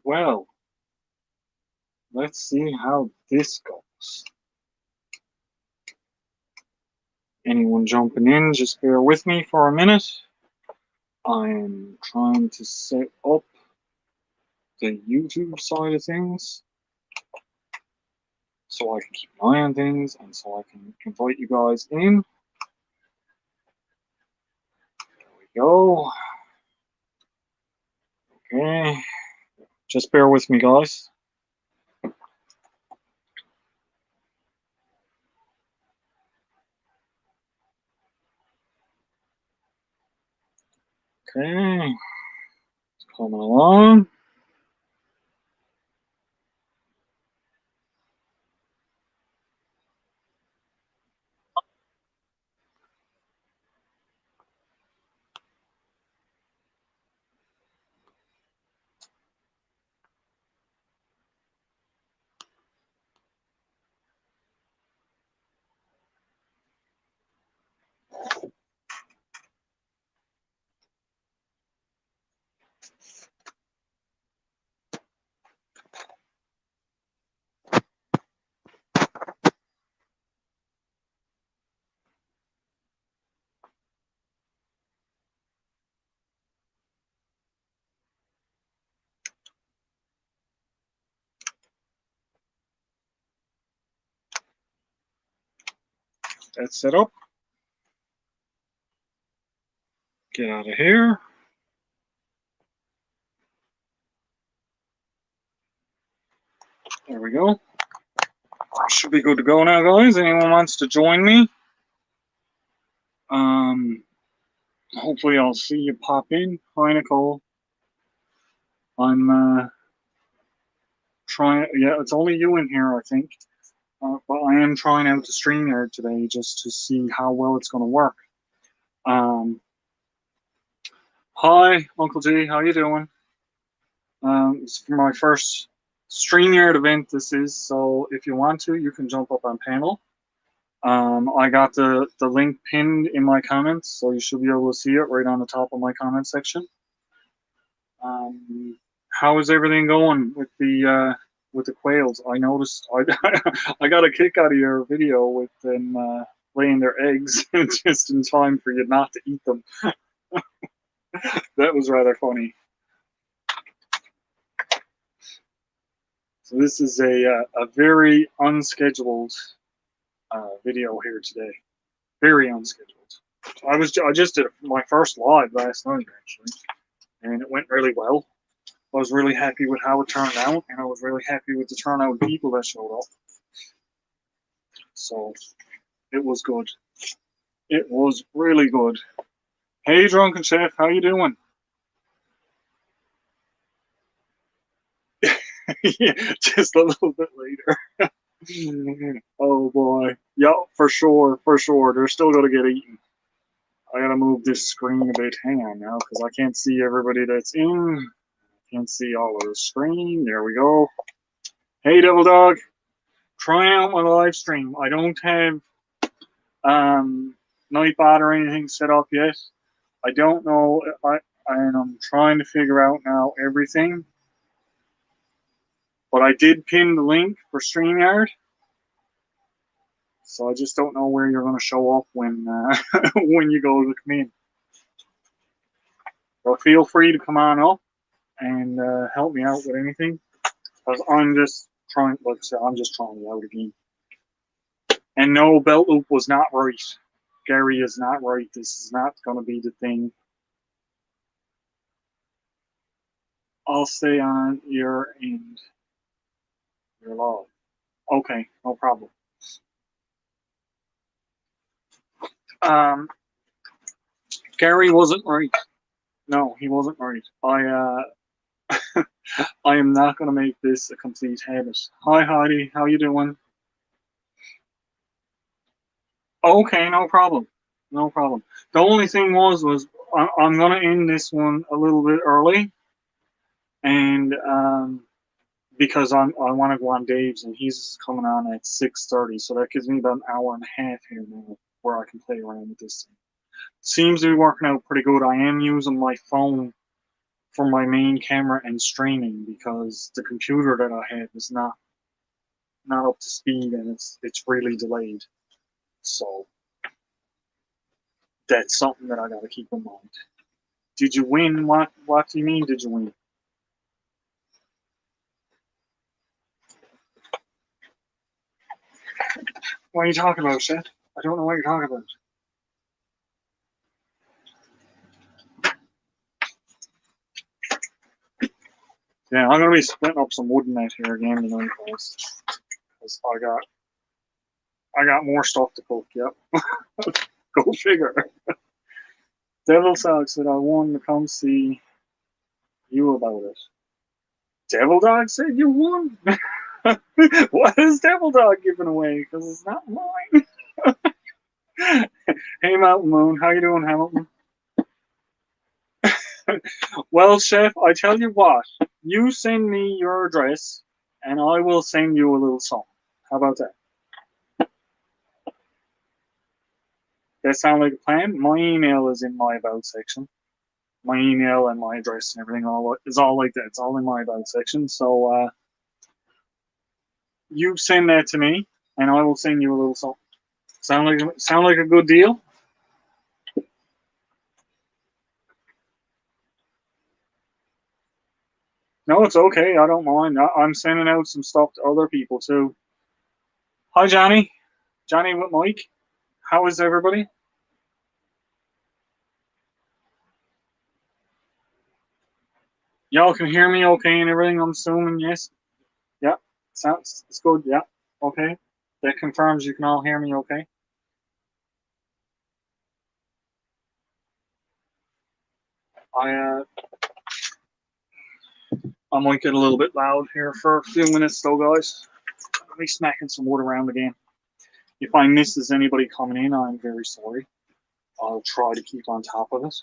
Well, let's see how this goes. Anyone jumping in, just bear with me for a minute. I am trying to set up the YouTube side of things so I can keep an eye on things and so I can invite you guys in. There we go. Okay, just bear with me, guys. Okay, it's coming along. That's set up. Get out of here. There we go. Should be good to go now, guys. Anyone wants to join me? Hopefully I'll see you pop in. Hi, Nicole. I'm trying. Yeah, it's only you in here, I think. But I am trying out the StreamYard today just to see how well it's going to work. Hi, Uncle G. How you doing? It's for my first StreamYard event. This is so. If you want to, you can jump up on panel. I got the link pinned in my comments, so you should be able to see it right on the top of my comment section. How is everything going with the quails? I noticed I got a kick out of your video with them laying their eggs just in time for you not to eat them. That was rather funny. So this is a very unscheduled video here today. Very unscheduled. I just did my first live last night actually, and it went really well. I was really happy with how it turned out, and I was really happy with the turnout of people that showed up. So it was good. It was really good. Hey, Drunken Chef, how you doing? Yeah, just a little bit later. Oh boy. Yeah, for sure, for sure. They're still gonna get eaten. I gotta move this screen a bit. Hang on now, because I can't see everybody that's in. Can't see all of the screen. There we go. Hey, Devil Dog. Trying out my live stream. I don't have Nightbot or anything set up yet. I don't know. And I'm trying to figure out now everything. But I did pin the link for StreamYard. So I just don't know where you're going to show up when when you go to come in. But feel free to come on up and help me out with anything. Because I'm just trying, like I said, I'm just trying it out again. And no, belt loop was not right. Gary is not right. This is not going to be the thing. I'll stay on your end. Your log. Okay, no problem. Um, Gary wasn't right. No, he wasn't right. I am not going to make this a complete habit. Hi, Heidi. How you doing? Okay, no problem. No problem. The only thing was I'm going to end this one a little bit early, and because I want to go on Dave's, and he's coming on at 6:30, so that gives me about an hour and a half here now where I can play around with this thing. Seems to be working out pretty good. I am using my phone for my main camera and streaming because the computer that I had is not up to speed and it's really delayed. So that's something that I got to keep in mind. Did you win? What do you mean? Did you win? What are you talking about, Seth? I don't know what you're talking about. Yeah, I'm gonna be splitting up some wood in that here again tonight, guys. Because I got more stuff to cook. Yep. Go figure. Devil Dog said I won to come see you about it. Devil Dog said you won. What is Devil Dog giving away? Because it's not mine. Hey, Mountain Moon, how you doing, Hamilton? Well, Chef, I tell you what, you send me your address, and I will send you a little song. How about that? That sound like a plan? My email is in my about section. My email and my address and everything is all like that. It's all in my about section. So you send that to me, and I will send you a little song. Sound like a good deal? No, it's okay. I don't mind. I'm sending out some stuff to other people too. Hi, Johnny. Johnny with Mike. How is everybody? Y'all can hear me okay and everything, I'm assuming, yes? Yeah. Sounds it's good, yeah. Okay. That confirms you can all hear me okay. I might get a little bit loud here for a few minutes though, guys. I'll be smacking some wood around again. If I misses anybody coming in, I'm very sorry. I'll try to keep on top of it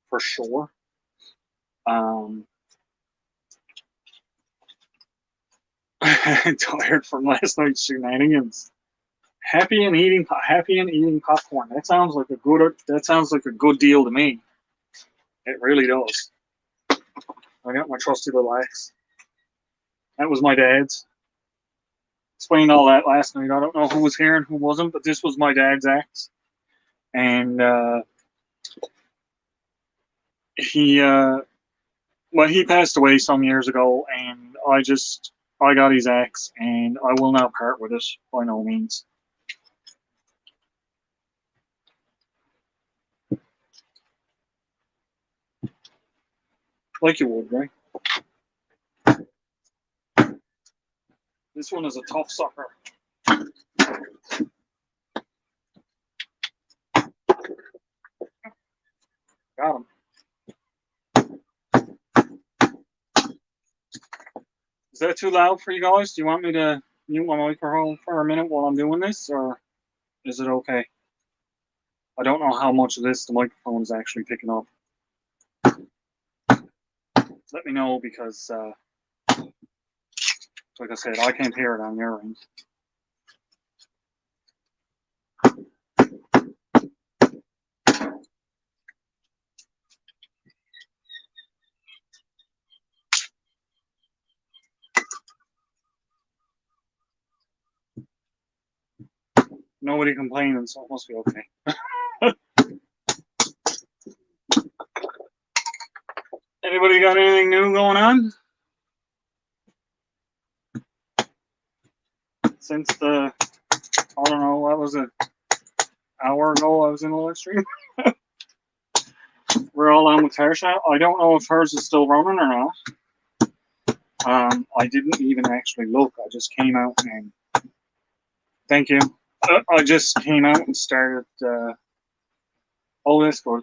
for sure. Tired from last night's shenanigans. Happy and eating popcorn. That sounds like a good deal to me. It really does. I got my trusty little axe. That was my dad's. Explained all that last night. I don't know who was here and who wasn't, but this was my dad's axe. And he passed away some years ago, and I got his axe, and I will not part with it by no means. Like you would, right? This one is a tough sucker. Got him. Is that too loud for you guys? Do you want me to mute my microphone for a minute while I'm doing this, or is it okay? I don't know how much of this the microphone is actually picking up. Let me know because, like I said, I can't hear it on your end. Nobody complaining, so it must be okay. Anybody got anything new going on? Since I don't know, what was it? Hour ago I was in a live stream. We're all on with Tarsha. I don't know if hers is still running or not. I didn't even actually look. I just came out and thank you. I just came out and started. Oh, that's good.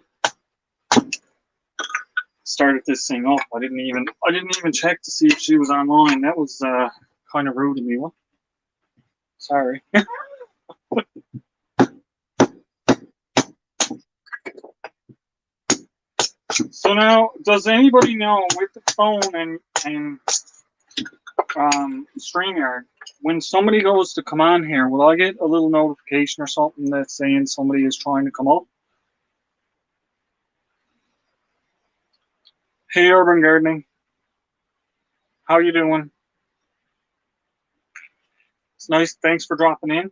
Started this thing up. I didn't even check to see if she was online. That was kind of rude of me. What? Sorry. So now, does anybody know with the phone and StreamYard, when somebody goes to come on here, will I get a little notification or something that's saying somebody is trying to come up? Hey, Urban Gardening. How you doing? It's nice. Thanks for dropping in.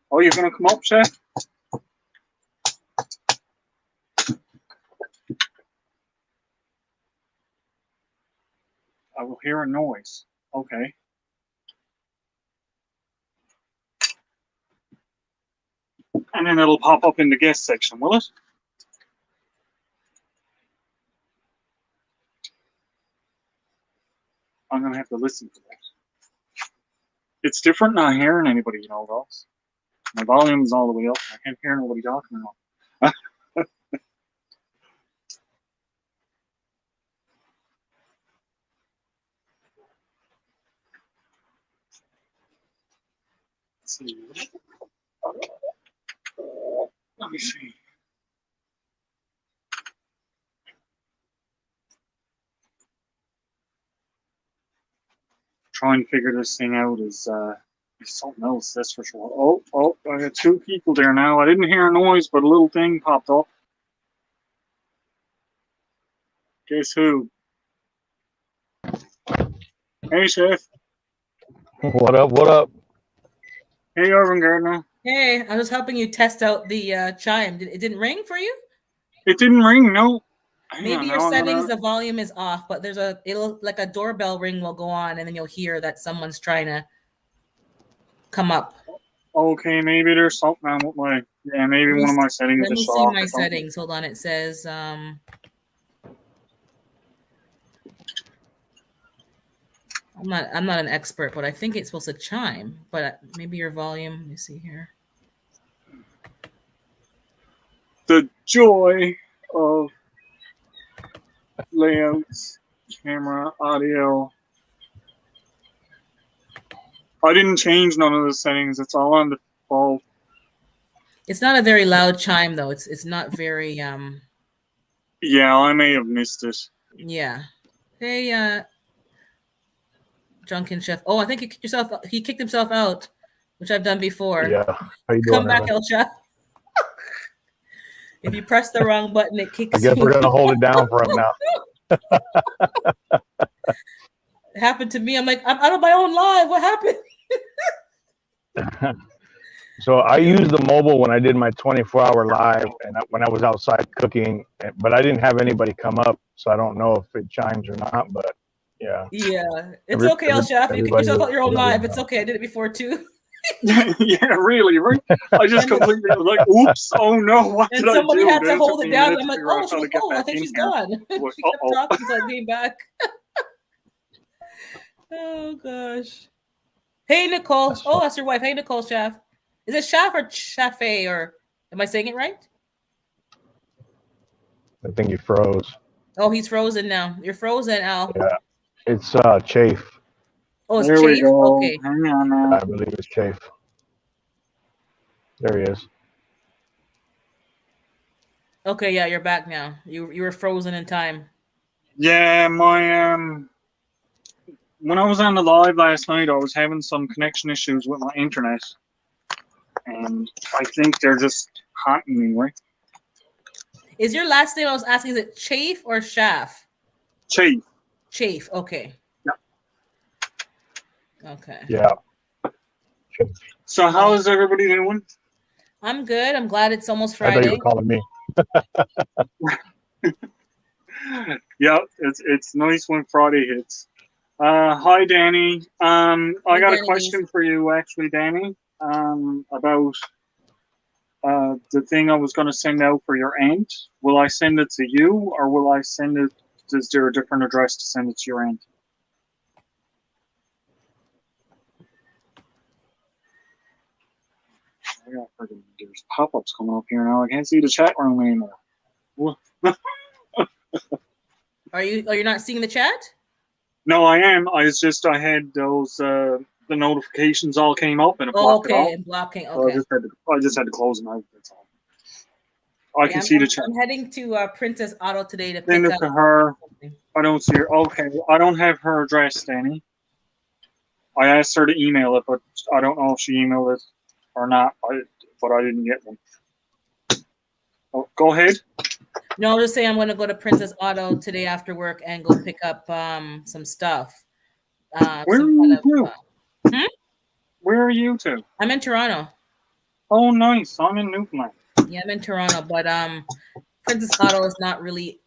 Oh, you're gonna come up, Chef? I will hear a noise. Okay. And then it'll pop up in the guest section, will it? I'm gonna have to listen to that. It's different not hearing anybody, you know, guys. My volume's all the way up. I can't hear nobody talking now. Let's see. Let me see. Trying to figure this thing out is something else, that's for sure. Oh, I got two people there now. I didn't hear a noise, but a little thing popped up. Guess who? Hey, Chef. What up? What up? Hey, Urban Gardener. Hey, I was helping you test out the chime. It didn't ring for you? It didn't ring, no. Maybe your settings, the volume is off, but it'll like a doorbell ring will go on, and then you'll hear that someone's trying to come up. Okay, maybe there's something wrong with my, maybe one of my settings is off. Let me see my settings. Hold on, it says I'm not an expert, but I think it's supposed to chime. But maybe your volume. Let me see here. The joy of layouts, camera, audio. I didn't change none of the settings. It's all on the default. It's not a very loud chime though. It's not very Yeah, I may have missed it. Yeah. Hey, Drunken Chef. Oh, I think he kicked himself out, which I've done before. Yeah. How you Come doing, back, El Chef. If you press the wrong button, it kicks. I guess we're gonna hold it down for him now. It happened to me. I'm like, I'm out of my own live. What happened? So I used the mobile when I did my 24-hour live, and when I was outside cooking, but I didn't have anybody come up, so I don't know if it chimes or not. But yeah. Yeah, it's okay, El Chef. You kick yourself out your own live. It's okay. I did it before too. Yeah, really, right? I just completely was like, oops, oh no, what did I do? And somebody had to hold it down. I'm like, oh, I think she's gone. She kept talking until I came back. Oh gosh. Hey Nicole. Oh, that's your wife. Hey Nicole Chef. Is it Chef or Chafe, or am I saying it right? I think you froze. Oh, he's frozen now. You're frozen, Al. Yeah, it's Chafe. Oh, it's there Chafe? Okay. Hang on now. I believe it's Chafe. There he is. Okay, yeah, you're back now. You were frozen in time. Yeah, my when I was on the live last night, I was having some connection issues with my internet, and I think they're just haunting me, right? Is your last name? I was asking, is it Chafe or Chaff? Chafe. Chafe. Okay. Yeah. Okay. Yeah. So how is everybody doing? I'm good. I'm glad it's almost Friday. I thought you were calling me. Yeah, it's nice when Friday hits. Hi, Danny. I got a question for you, actually, Danny, about the thing I was going to send out for your aunt. Will I send it to you, or will I send it? Is there a different address to send it to your aunt? There's pop-ups coming up here now. I can't see the chat room anymore. Are you not seeing the chat? No, I am. I had those the notifications all came up and it blocked it off. Blocking. Okay. So I just had to close them out. That's all. I can see the chat. I'm heading to Princess Auto today to pick Send it to her. I don't see her. Okay, I don't have her address, Danny. I asked her to email it, but I don't know if she emailed it or not. But I didn't get one. Oh, go ahead. No, I'll just say I'm going to go to Princess Auto today after work and go pick up some stuff. Where Some are kind you of. to? Where are you to? I'm in Toronto. Oh, nice. I'm in Newfoundland. Yeah, I'm in Toronto, but Princess Auto is not really.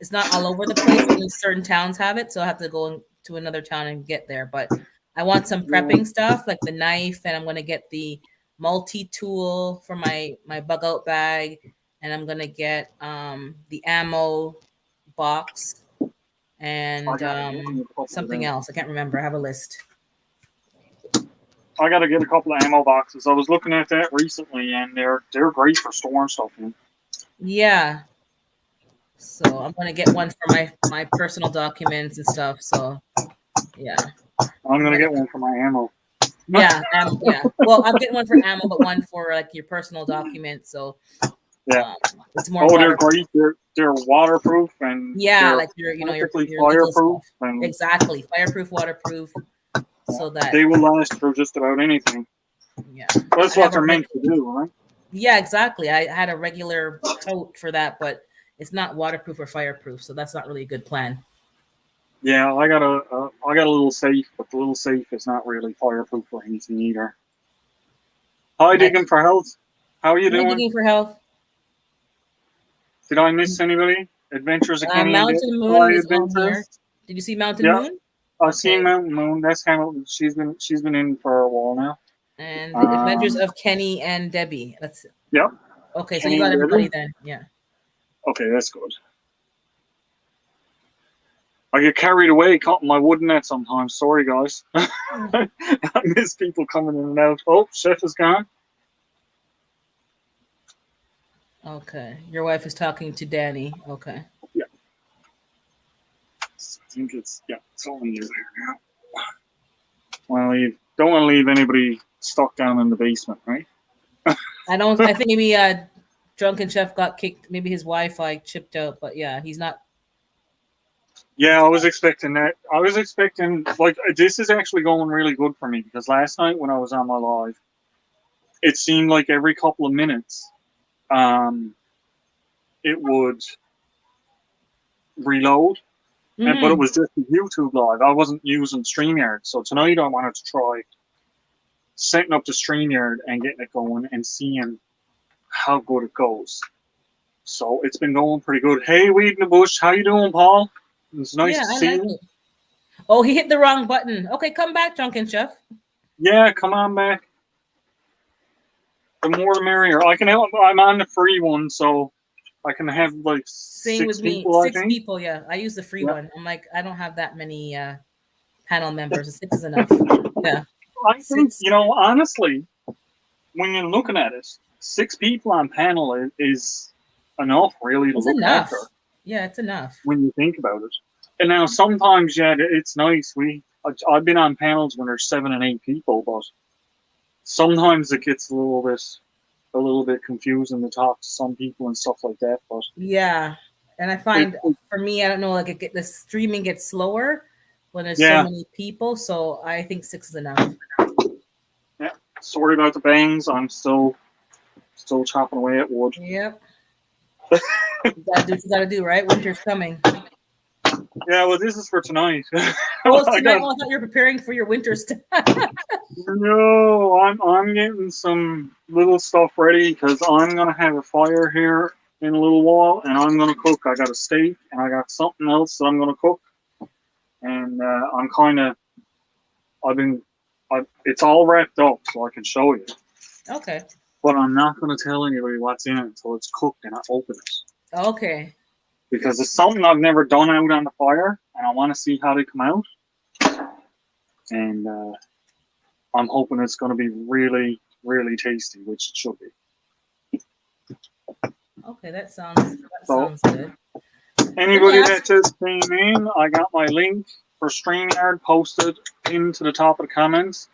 It's not all over the place. Only certain towns have it, so I have to go to another town and get there. But I want some prepping stuff like the knife, and I'm going to get the multi-tool for my bug out bag, and I'm going to get the ammo box and I gotta get a couple of something them. else. I can't remember. I have a list. I gotta get a couple of ammo boxes. I was looking at that recently, and they're great for storing stuff in. Yeah. So I'm going to get one for my personal documents and stuff. So yeah. I'm gonna get one for my ammo. Yeah, yeah. Well, I'm getting one for ammo, but one for like your personal documents. So Yeah. it's more. Oh, they're waterproof. great. They're waterproof and Yeah, they're like your perfectly your legal fireproof. stuff. And Exactly, fireproof, waterproof, so that they will last for just about anything. yeah. That's I what have they're a meant to do, right? Yeah, exactly. I had a regular tote for that, but it's not waterproof or fireproof, so that's not really a good plan. Yeah, I got a little safe, but the little safe is not really fireproof or anything either. Hi, Digging for Health. How are you Am I doing? digging for health? Did I miss anybody? Adventures of Kenny and Mountain Dave? Moon Hi, is on here. Adventures. Did you see Mountain Yeah. Moon? I've Okay. seen Mountain Moon. That's Hamilton. She's been in for a while now. And the Adventures of Kenny and Debbie. That's Yep. okay. So Kenny you got and everybody Debbie? then. Yeah. Okay, that's good. I get carried away cutting my wood net sometimes. Sorry, guys. I miss people coming in and out. Oh, Chef is gone. Okay. Your wife is talking to Danny. Okay. Yeah. I think it's only you there now. Well, you don't want to leave anybody stuck down in the basement, right? I think maybe Drunken Chef got kicked. Maybe his Wi-Fi chipped out, but yeah, he's not. Yeah, I was expecting that. I was expecting, like, this is actually going really good for me because last night when I was on my live, it seemed like every couple of minutes, it would reload, but it was just a YouTube live. I wasn't using StreamYard. So tonight I wanted to try setting up the StreamYard and getting it going and seeing how good it goes. So it's been going pretty good. Hey, Weed in the Bush, how you doing, Paul? It's nice to see you. It. Oh, he hit the wrong button. Okay, come back, Drunken Chef. Yeah, come on back. The more the merrier. I can help. I'm on the free one, so I can have like Same 6 with me. people. 6 people, yeah. I use the free one. I'm like, I don't have that many panel members. 6 is enough. Yeah. I think, honestly, when you're looking at it, 6 people on panel is enough, really, to look after. Yeah, it's enough. When you think about it. And now sometimes, yeah, it's nice. I've been on panels when there's 7 and 8 people, but sometimes it gets a little bit confusing to talk to some people and stuff like that. But yeah, and I find for me, I don't know, like the streaming gets slower when there's so many people. So I think 6 is enough. Yeah, sorry about the bangs. I'm still chopping away at wood. Yep. You gotta do what you gotta do, right? Winter's coming. Yeah, well, this is for tonight. Oh, tonight. I thought you were preparing for your winter stuff. No, I'm getting some little stuff ready because I'm gonna have a fire here in a little while, and I'm gonna cook. I got a steak, and I got something else that I'm gonna cook, and it's all wrapped up, so I can show you. Okay. But I'm not gonna tell anybody what's in it until it's cooked and I open it. Okay. Because it's something I've never done out on the fire, and I want to see how they come out. And I'm hoping it's going to be really, really tasty, which it should be. Okay, that sounds good. Anybody that just came in, I got my link for StreamYard posted into the top of the comments.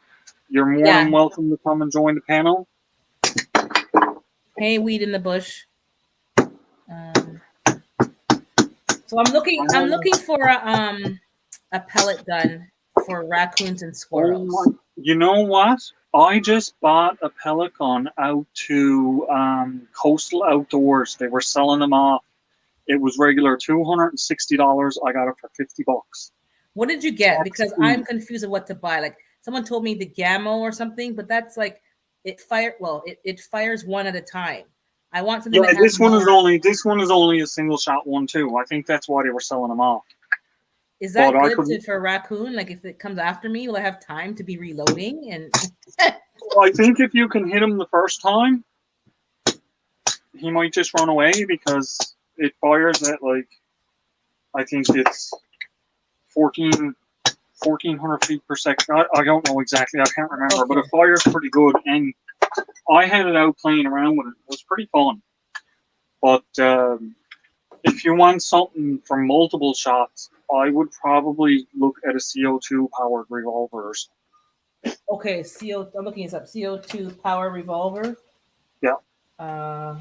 You're more than welcome to come and join the panel. Hey, Weed in the Bush. So I'm looking for a pellet gun for raccoons and squirrels. You know what? I just bought a pellet gun out to Coastal Outdoors. They were selling them off. It was regular $260. I got it for $50. What did you get? That's Because cheap. I'm confused of what to buy. Like someone told me the Gamma or something, but that's like it fires one at a time. I want something Yeah, that has this one is more. only a single shot one too. I think that's why they were selling them off. Is that But I good couldn't. for a raccoon? Like if it comes after me, will I have time to be reloading? And I think if you can hit him the first time, he might just run away because it fires at like I think it's 1,400 feet per second. I don't know exactly. I can't remember, but it fires pretty good. And I had it out playing around with it. It was pretty fun. But if you want something for multiple shots, I would probably look at a CO2 powered revolver or something. okay, I'm looking this up. CO2 power revolver. Yeah. But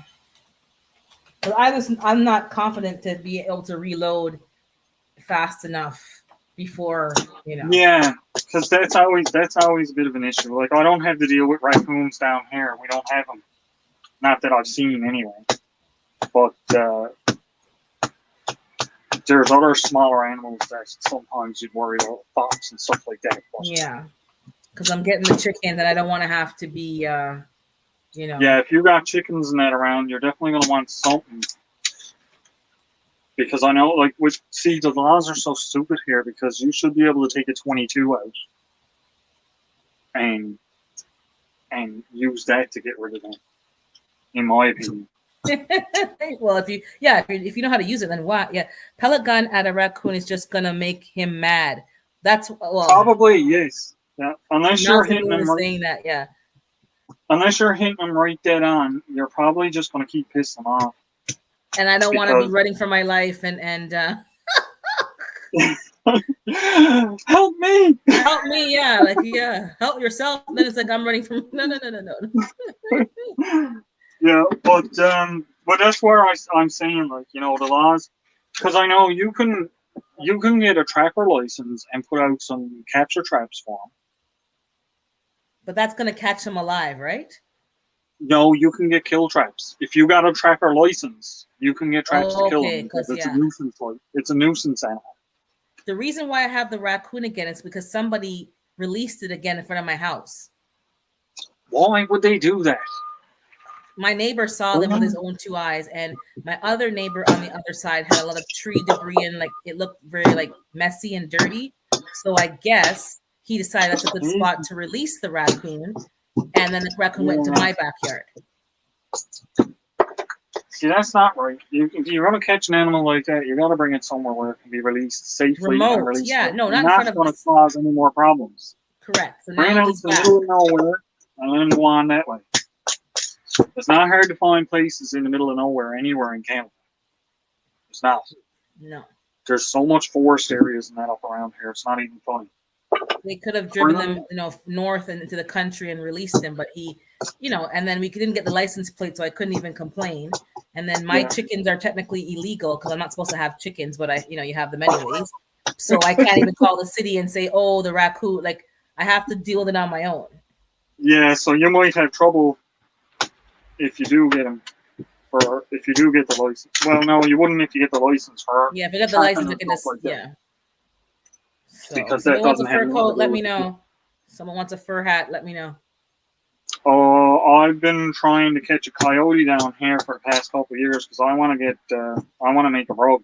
I'm not confident to be able to reload fast enough before Yeah, because that's always a bit of an issue. Like I don't have to deal with raccoons down here. We don't have them. Not that I've seen anyway. But there's other smaller animals that sometimes you'd worry about, fox and stuff like that. But, Yeah, because I'm getting the chicken that I don't want to have to be, Yeah, if you got chickens and that around, you're definitely going to want something. Because I know, like, the laws are so stupid here because you should be able to take a 22 out and use that to get rid of them, in my opinion. Well, if you know how to use it, then why? Yeah, pellet gun at a raccoon is just gonna make him mad. That's Probably yes. Yeah, unless you're hitting him them saying that. Yeah, unless you're hitting them right dead on, you're probably just going to keep pissing them off. And I don't want to be running for my life and help me, yeah, like help yourself. Then it's like I'm running from no. Yeah, but that's where I'm saying, like, the laws, because I know you can get a trapper license and put out some capture traps for them. But that's gonna catch them alive, right? No, you can get kill traps. If you got a trapper license, you can get traps to kill them because it's a nuisance. It's a nuisance animal. The reason why I have the raccoon again is because somebody released it again in front of my house. Why would they do that? My neighbor saw them with his own two eyes, and my other neighbor on the other side had a lot of tree debris and like it looked very like messy and dirty. So I guess he decided that's a good spot to release the raccoon, and then the raccoon went to my backyard. See, that's not right. If you're going to catch an animal like that, you got to bring it somewhere where it can be released safely. Remote, yeah, no, not in front of going to cause any more problems. Correct. So bring it out to the middle of nowhere and then go on that way. It's not hard to find places in the middle of nowhere anywhere in Canada. It's not. No. There's so much forest areas and that up around here. It's not even funny. They could have driven them, north and into the country and released them, but he, and then we didn't get the license plate, so I couldn't even complain. And then my chickens are technically illegal because I'm not supposed to have chickens, but you have them anyways. So I can't even call the city and say, oh, the raccoon. Like I have to deal with it on my own. Yeah, so you might have trouble if you do get them, or if you do get the license. Well, no, you wouldn't if you get the license for. Yeah, if you get the license, you can just So, because that doesn't have a fur coat, let me know. Someone wants a fur hat, let me know. I've been trying to catch a coyote down here for the past couple of years because I want to make a rug.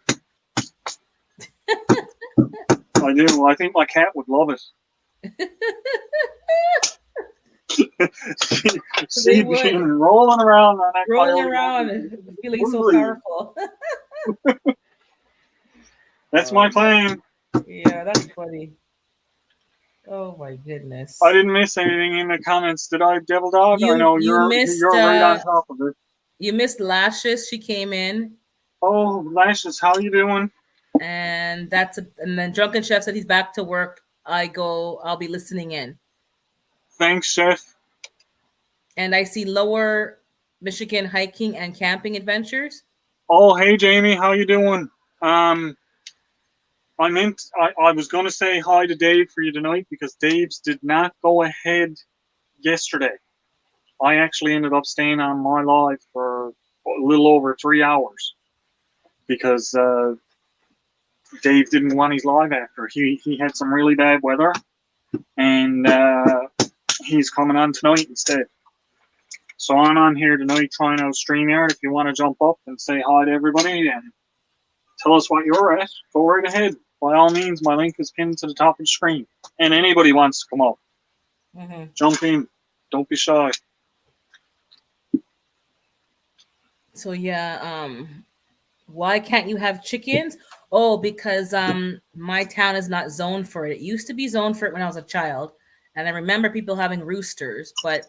I do. I think my cat would love it. She'd be rolling around on that coyote. Feeling so powerful. That's my plan. Yeah, that's funny. Oh my goodness! I didn't miss anything in the comments, did I, Devil Dog? I know you're right on top of it. You missed Lashes. She came in. Oh, Lashes, how you doing? And then Drunken Chef said he's back to work. I'll be listening in. Thanks, Chef. And I see Lower Michigan hiking and camping adventures. Oh, hey Jamie, how you doing? I was going to say hi to Dave for you tonight because Dave's did not go ahead yesterday. I actually ended up staying on my live for a little over 3 hours because Dave didn't want his live after. He had some really bad weather, and he's coming on tonight instead. So I'm on here tonight trying out StreamYard. If you want to jump up and say hi to everybody and tell us what you're at, go right ahead. By all means, my link is pinned to the top of the screen. And anybody wants to come up, jump in. Don't be shy. So yeah, why can't you have chickens? Oh, because my town is not zoned for it. It used to be zoned for it when I was a child, and I remember people having roosters, but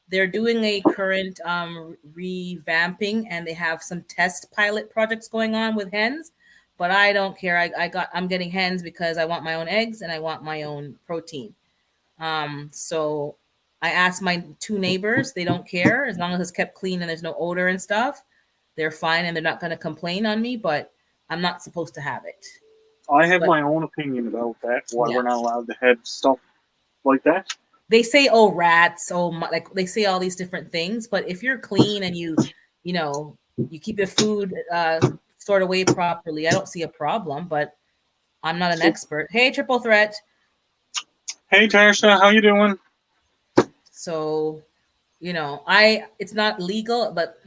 they're doing a current revamping, and they have some test pilot projects going on with hens. But I don't care. I'm getting hens because I want my own eggs and I want my own protein. So I asked my 2 neighbors. They don't care as long as it's kept clean and there's no odor and stuff. They're fine and they're not going to complain on me. But I'm not supposed to have it. I have But- my own opinion about that. Why Yeah. we're not allowed to have stuff like that. They say, oh, rats, like they say all these different things. But if you're clean and you keep your food stored away properly, I don't see a problem. But I'm not an expert. Hey, Triple Threat. Hey Tarsha, how you doing? So, it's not legal, but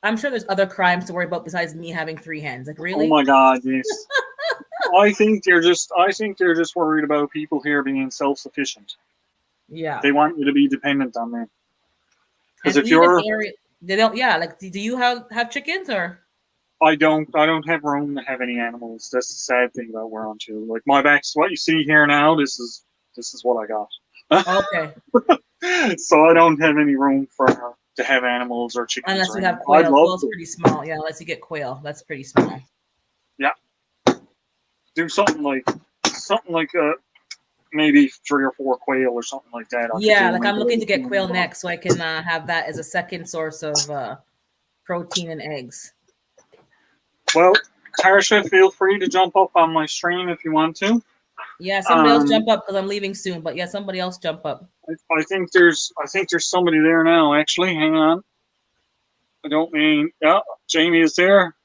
I'm sure there's other crimes to worry about besides me having 3 hens. Like, really? Oh my God, yes. I think they're just worried about people here being self-sufficient. Yeah. They want you to be dependent on them. Because And if you're, they don't. Yeah. Like, do you have chickens or? I don't have room to have any animals. That's the sad thing about where I'm too. Like my back's what you see here now. This is what I got. Okay. So I don't have any room to have animals or chickens. Unless or you have anything. quail. I'd love Quail's to pretty small. Yeah. Unless you get quail, that's pretty small. do something like maybe 3 or 4 quail or something like that. I could Yeah. do Like I'm maybe looking to get like quail 2. next, so I can have that as a second source of protein and eggs. Well, Tarsha, feel free to jump up on my stream if you want to. Yeah. Somebody else jump up because I'm leaving soon. But yeah, somebody else jump up. I think there's somebody there now. Actually, hang on. Yeah, Jamie is there.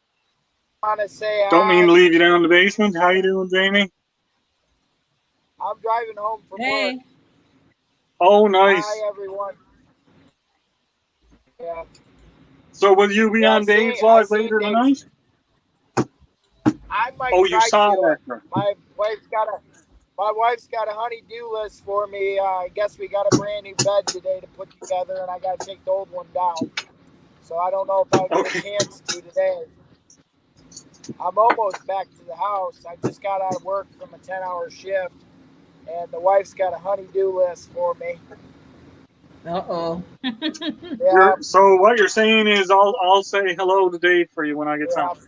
Want to say Don't mean hi. to leave you down in the basement. How you doing, Jamie? I'm driving home from Hey. work. Oh, nice. Hi, everyone. Yeah, So will you be Yeah, on I see- Dave's I live see later Dave's- tonight? I might Oh, you try saw to. that. Right? My wife's got a honey-do list for me. I guess we got a brand new bed today to put together, and I got to take the old one down. So I don't know if I'll get Okay. a chance to today. I'm almost back to the house. I just got out of work from a 10-hour shift, and the wife's got a honey-do list for me. Uh-oh. Yeah, So what you're saying is I'll say hello to Dave for you when I get yeah. home.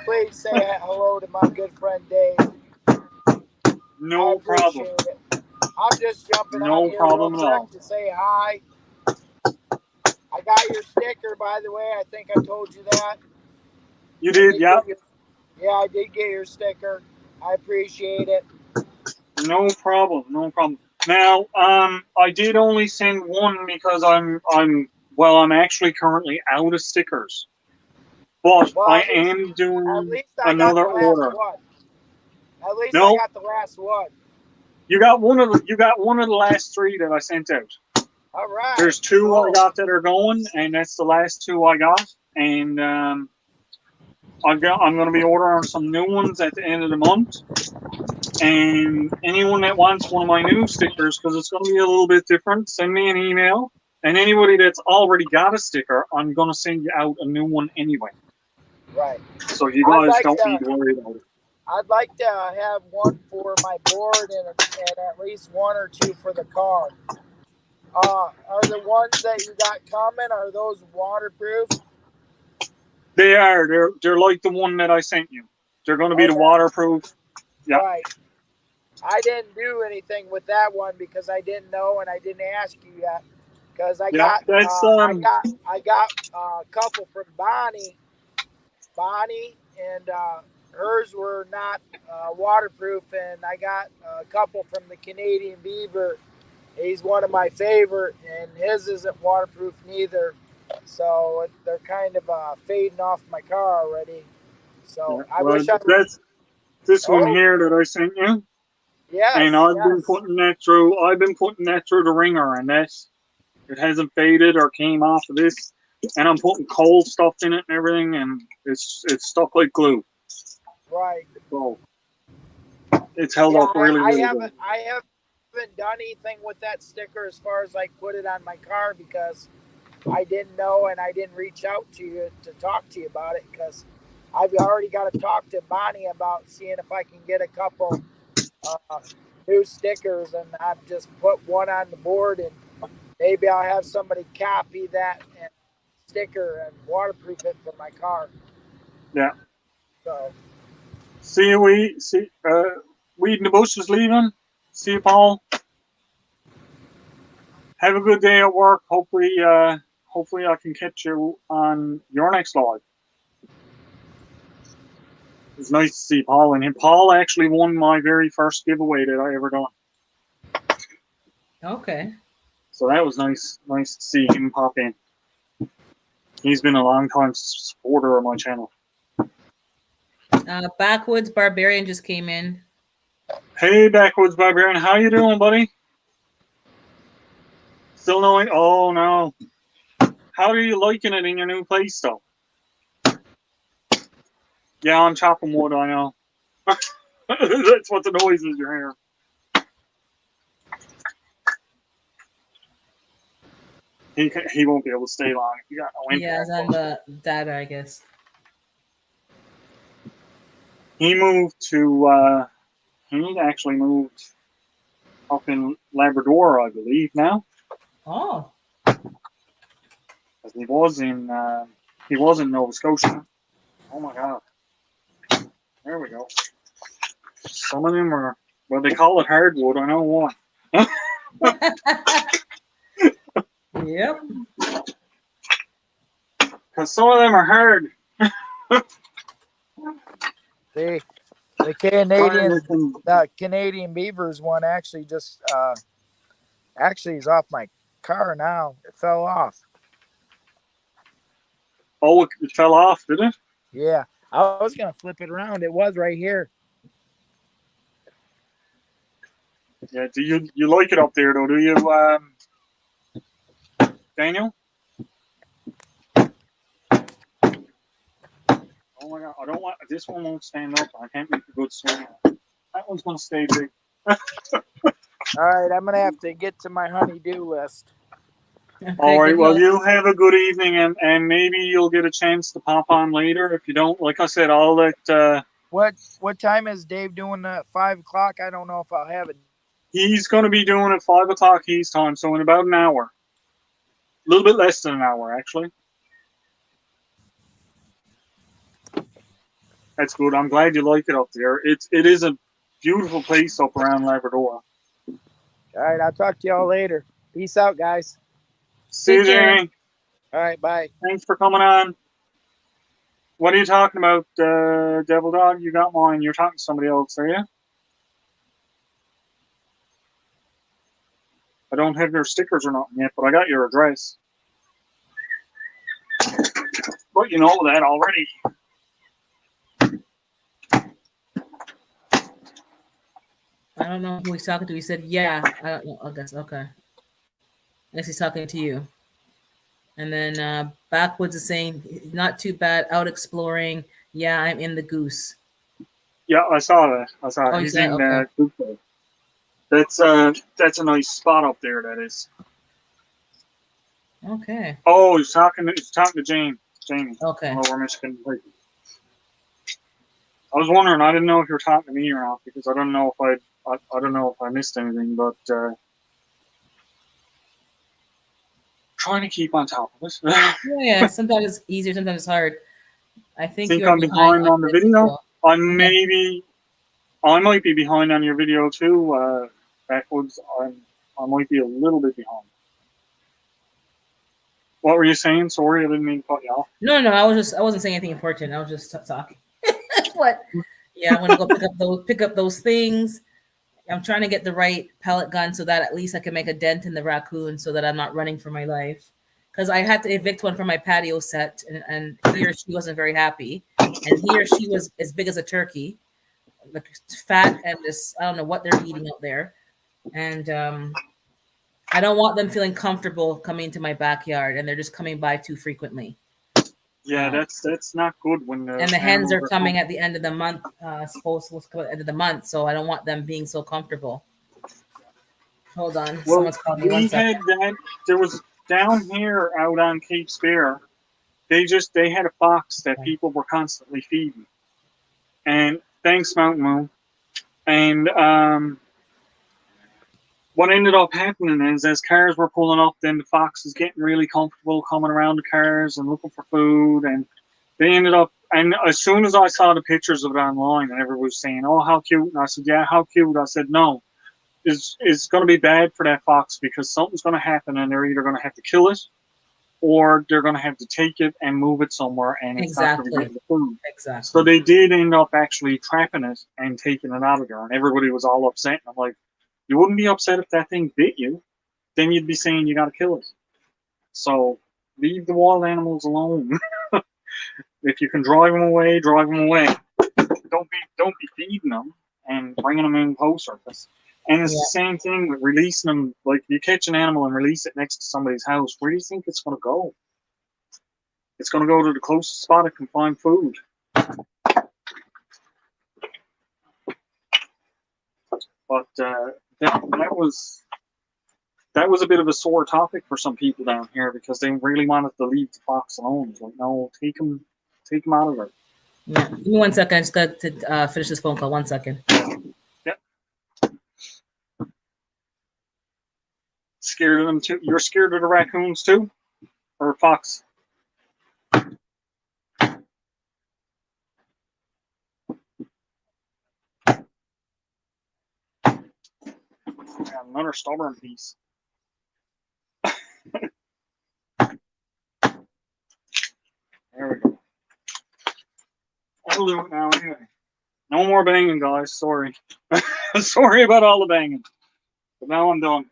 Please say hello to my good friend Dave. No I problem. appreciate it. I'm just jumping No on here problem real at all. quick to say hi. I got your sticker, by the way. I think I told you that. You did, yeah. Yeah, I did get your sticker. I appreciate it. No problem. No problem. Now, I did only send one because I'm actually currently out of stickers, but Well, I at least- am At doing least I another got the last order. one. At least No. I got the last one. You got one of the last 3 that I sent out. All right. There's 2 I Cool. got that are going, and that's the last 2 I got. And I'm going to be ordering some new ones at the end of the month. And anyone that wants one of my new stickers, because it's going to be a little bit different, send me an email. And anybody that's already got a sticker, I'm going to send you out a new one anyway. Right. So you I'd guys like don't to- need to worry about it. I'd like to have one for my board and at least 1 or 2 for the car. Are the ones that you got coming, are those waterproof? They are. They're like the one that I sent you. They're going to be the Okay. waterproof. Yeah. Right. I didn't do anything with that one because I didn't know and I didn't ask you yet. Because I Yeah, got I got a couple from Bonnie, and hers were not waterproof, and I got a couple from the Canadian Beaver, He's one of my favorite, and his isn't waterproof neither. So they're kind of fading off my car already. So Yeah, I well, wish I. that's this one Oh, here that I sent you, and yes, I've been yes. putting that through. I've been putting that through the ringer, and that's it hasn't faded or came off of this. And I'm putting cold stuff in it and everything, and it's stuck like glue. Right. So it's held Yeah, up really, I really haven't. good. I haven't done anything with that sticker as far as like put it on my car because I didn't know and I didn't reach out to you to talk to you about it because I've already got to talk to Bonnie about seeing if I can get a couple new stickers, and I've just put one on the board, and maybe I'll have somebody copy that and sticker and waterproof it for my car. Yeah. So See, Weed in the Bush is leaving. See you, Paul. Have a good day at work. Hopefully I can catch you on your next live. It's nice to see Paul and him. Paul actually won my very first giveaway that I ever done. Okay. So that was nice to see him pop in. He's been a long time supporter of my channel. Backwoods Barbarian just came in. Hey, Backwoods Barbarian, how you doing, buddy? Still knowing? Oh no. How are you liking it in your new place, though? Yeah, I'm chopping wood. I know. That's what the noise is you're hearing. He won't be able to stay long if you got no Yeah, it's on the data, I guess. He moved to. He actually moved up in Labrador, I believe, now. Oh. Because he was in Nova Scotia. Oh my God. There we go. Some of them are, well, they call it hardwood. I know why. Yep. Because some of them are hard. the Canadian Beavers one actually just actually is off my car now. It fell off. Oh, it fell off, did it? Yeah, I was gonna flip it around. It was right here. Yeah. Do you like it up there though? Do you, Daniel? Oh my God! I don't want this one. Won't stand up. I can't make a good swing. That one's gonna stay big. All right, I'm gonna have to get to my honey-do list. Okay, All right. good Well, luck. you have a good evening, and maybe you'll get a chance to pop on later. If you don't, like I said, I'll let. What time is Dave doing at 5 o'clock? I don't know if I'll have it. He's going to be doing it 5 o'clock East time, so in about an hour. A little bit less than an hour, actually. That's good. I'm glad you like it up there. It is a beautiful place up around Labrador. All right, I'll talk to y'all later. Peace out, guys. See you, Take care. Jamie. All right, bye. Thanks for coming on. What are you talking about, Devil Dog? You got mine. You're talking to somebody else, are you? I don't have your stickers or nothing yet, but I got your address. But you know that already. I don't know who he's talking to. He said, yeah. I don't know. I guess. Okay. I guess he's talking to you. And then Backwoods is saying, not too bad. Out exploring. Yeah, I'm in the goose. Yeah, I saw that. I saw it. Oh, you He's said, in okay. Kupo. That's a nice spot up there. That is. Okay. Oh, he's talking to Jamie. Okay. Lower Michigan. I was wondering. I didn't know if you were talking to me or not because I don't know if I don't know if I missed anything, but trying to keep on top of this. Yeah. Sometimes it's easier. Sometimes it's hard. I think Think you're I'm behind on the this video. as well. I might be behind on your video too. Backwoods. I might be a little bit behind. What were you saying? Sorry, I didn't mean to cut you off. No. I wasn't saying anything important. I was just talking. What? Yeah, I'm gonna go pick up those things, I'm trying to get the right pellet gun so that at least I can make a dent in the raccoon so that I'm not running for my life. Because I had to evict one from my patio set, and he or she wasn't very happy. And he or she was as big as a turkey, like fat and just, I don't know what they're eating out there. And I don't want them feeling comfortable coming into my backyard, and they're just coming by too frequently. Yeah, that's not good when And the hens are coming at the end of the month, supposed to come at the end of the month, so I don't want them being so comfortable. Hold on, Well, someone's calling me. we One had second. that. There was down here out on Cape Spear. They had a fox that people were constantly feeding. And thanks, Mountain Moon. And what ended up happening is, as cars were pulling up, then the fox was getting really comfortable coming around the cars and looking for food. And they ended up, and as soon as I saw the pictures of it online, and everyone was saying, "Oh, how cute!" And I said, "Yeah, how cute?" I said, "No, it's going to be bad for that fox because something's going to happen, and they're either going to have to kill it, or they're going to have to take it and move it somewhere, and it's not going to get the food." Exactly. So they did end up actually trapping it and taking it out of there, and everybody was all upset. And I'm like, you wouldn't be upset if that thing bit you. Then you'd be saying you got to kill it. So leave the wild animals alone. If you can drive them away, drive them away. Don't be feeding them and bringing them in closer. And it's the same thing with releasing them. Like, you catch an animal and release it next to somebody's house, where do you think it's going to go? It's going to go to the closest spot it can find food. But that was a bit of a sore topic for some people down here because they really wanted to leave the fox alone. It's like, no, take him out of there. Yeah. Give me 1 second. I just got to finish this phone call. 1 second. Yep. Scared of them too? You're scared of the raccoons too? Or fox? Another stubborn piece. There we go. I'll do it now anyway. No more banging, guys. Sorry. Sorry about all the banging. But now I'm done.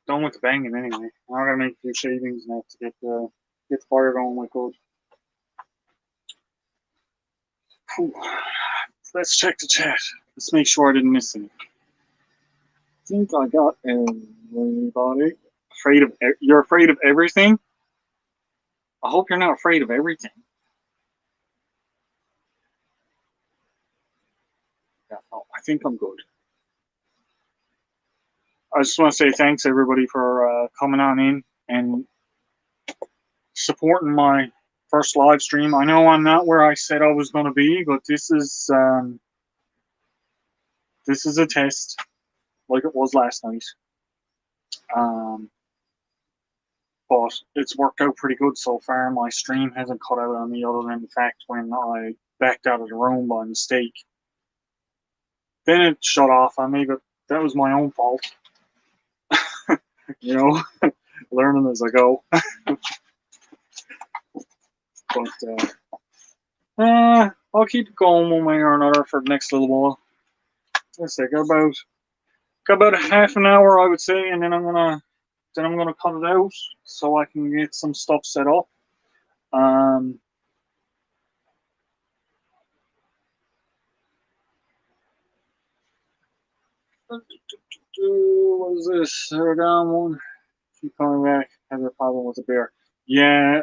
Done with the banging anyway. Now I gotta make a few shavings now to get the fire going like good. Whew. Let's check the chat. Let's make sure I didn't miss any. I think I got everybody. You're afraid of everything? I hope you're not afraid of everything. Yeah, I think I'm good. I just want to say thanks everybody for coming on in and supporting my first live stream. I know I'm not where I said I was going to be, but this is a test, like it was last night. But it's worked out pretty good so far. My stream hasn't cut out on me other than the fact when I backed out of the room by mistake. Then it shut off on me, but that was my own fault. You know, learning as I go. But I'll keep it going one way or another for the next little while. Let's say got about a half an hour, I would say, and then I'm gonna cut it out so I can get some stuff set up. What is this? They're down one. Keep coming back. Have a problem with the bear. Yeah.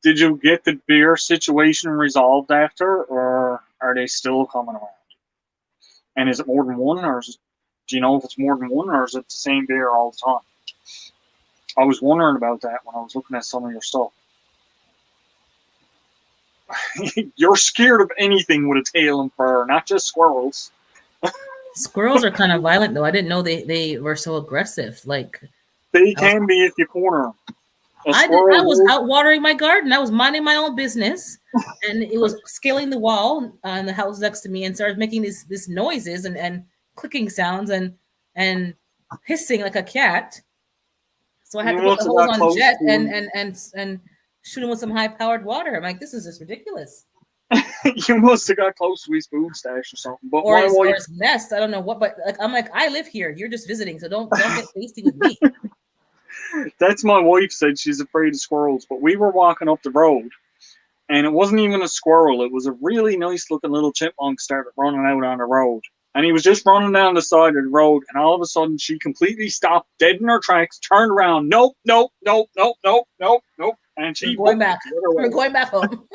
Did you get the bear situation resolved after, or are they still coming around? And is it more than one, or do you know if it's more than one, or is it the same bear all the time? I was wondering about that when I was looking at some of your stuff. You're scared of anything with a tail and fur, not just squirrels. Squirrels are kind of violent, though. I didn't know they were so aggressive. Like, they can be if you corner them. I was out watering my garden. I was minding my own business, and it was scaling the wall in the house next to me and started making these noises and clicking sounds and hissing like a cat. So I had to put the hose on jet and shoot him with some high-powered water. I'm like, this is just ridiculous. You must have got close to his food stash or something. But Or my wife, his nest. I don't know what, but like I'm like, I live here. You're just visiting, so don't get tasty with me. that's my wife said she's afraid of squirrels. But we were walking up the road, and it wasn't even a squirrel. It was a really nice looking little chipmunk started running out on the road. And he was just running down the side of the road, and all of a sudden she completely stopped dead in her tracks, turned around, nope, nope, nope, nope, nope, nope, nope. And she We're going booked back. the other way. We're going back home.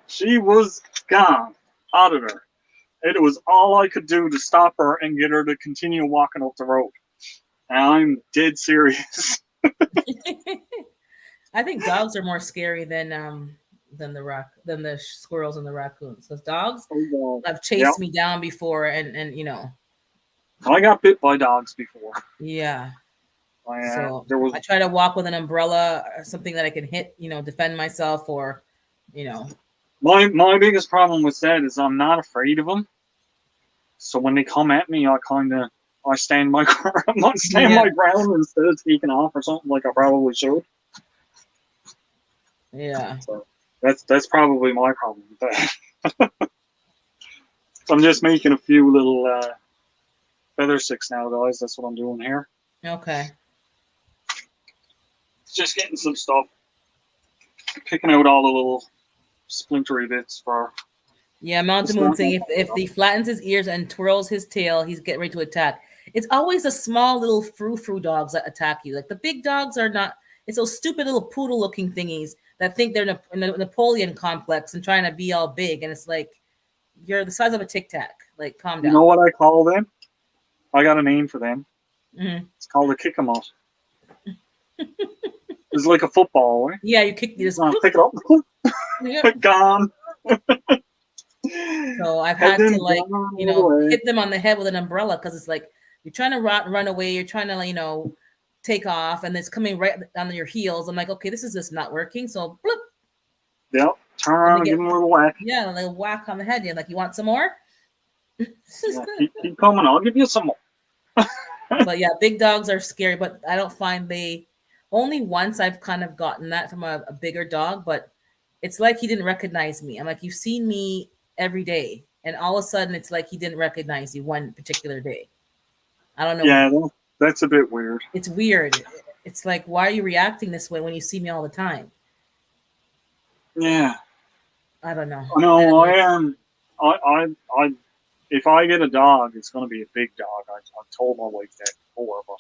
She was gone out of there. It was all I could do to stop her and get her to continue walking up the road. And I'm dead serious. I think dogs are more scary than the squirrels and the raccoons. Because dogs have chased Yep. me down before, and you know, I got bit by dogs before. yeah. So there was I try to walk with an umbrella or something that I can hit, you know, defend myself, or you know. my biggest problem with that is I'm not afraid of them. So when they come at me, I stand my my ground instead of taking off or something like I probably should. Yeah. So that's probably my problem with that. So I'm just making a few little feather sticks now, guys. That's what I'm doing here. Okay. Just getting some stuff, picking out all the little splintery bits for. Yeah, Mountain Moon saying if he flattens his ears and twirls his tail, he's getting ready to attack. It's always the small little frou-frou dogs that attack you. Like the big dogs are not. It's those stupid little poodle-looking thingies that think they're in the Napoleon complex and trying to be all big. And it's like, you're the size of a Tic Tac. Like, calm down. You know what I call them? I got a name for them. Mm-hmm. It's called a kick-em-out. It's like a football, right? Yeah, you just pick it up. Yeah. Gone. So I've had to, like, you know, hit them on the head with an umbrella because it's like you're trying to run away, you're trying to, you know, take off, and it's coming right on your heels. I'm like, okay, this is just not working. So, bloop. Yep. Turn around and give them a little whack. Yeah, a little whack on the head. You're like, you want some more? Yeah, keep coming. I'll give you some more. But yeah, big dogs are scary, but I don't find they. Only once I've kind of gotten that from a bigger dog, but it's like he didn't recognize me. I'm like, you've seen me every day, and all of a sudden it's like he didn't recognize you one particular day. I don't know. Yeah, that's a bit weird. It's weird. It's like, why are you reacting this way when you see me all the time? Yeah. I don't know. No, I am. I if I get a dog, it's going to be a big dog. I've told my wife that before, but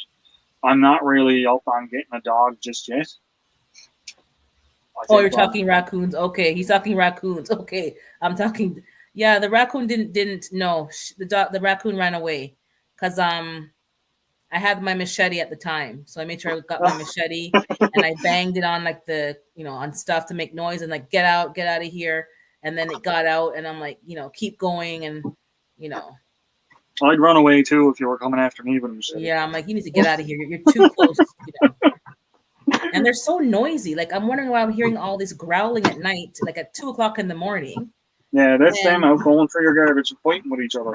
I'm not really up on getting a dog just yet. Oh, you're talking raccoons. Okay, he's talking raccoons. Okay, I'm talking. Yeah, the raccoon didn't know. The raccoon ran away because I had my machete at the time, so I made sure I got my machete and I banged it on like on stuff to make noise and like get out of here. And then it got out, and I'm like, keep going, and I'd run away too if you were coming after me with a machete. Yeah, I'm like, you need to get out of here. You're too close. And they're so noisy. Like, I'm wondering why I'm hearing all this growling at night, like at 2:00 in the morning. Yeah, that's them out going for your garbage and fighting with each other.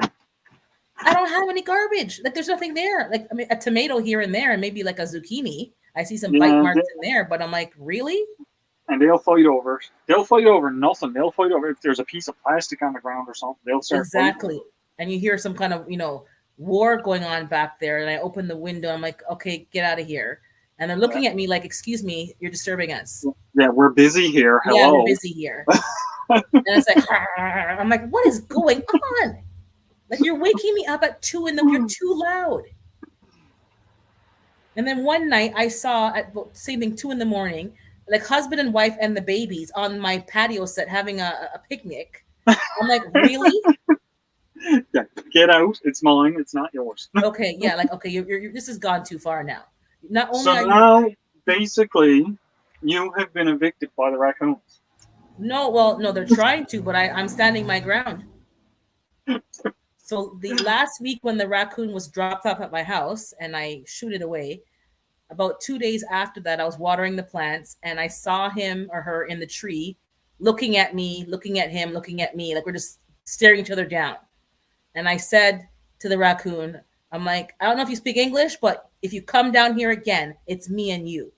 I don't have any garbage. Like, there's nothing there. Like, I mean, a tomato here and there, and maybe like a zucchini. I see some bite marks in there, but I'm like, really? And they'll fight over it. They'll fight over nothing. They'll fight over if there's a piece of plastic on the ground or something. They'll start exactly. And you hear some kind of war going on back there. And I open the window. I'm like, okay, get out of here. And they're looking at me like, excuse me, you're disturbing us. Yeah, we're busy here. Hello. Yeah, we're busy here. And it's like, I'm like, what is going on? Like, you're waking me up at 2 you're too loud. And then one night I saw at same thing, 2 a.m, like husband and wife and the babies on my patio set having a picnic. I'm like, really? Yeah, get out. It's mine. It's not yours. Okay, yeah, like, okay, you're this has gone too far now. Not only so now, basically, you have been evicted by the raccoons. No, they're trying to, but I'm standing my ground. So the last week when the raccoon was dropped off at my house and I shoot it away, about 2 days after that, I was watering the plants and I saw him or her in the tree looking at me, looking at him, looking at me, like we're just staring each other down. And I said to the raccoon, I'm like, I don't know if you speak English, but if you come down here again, it's me and you.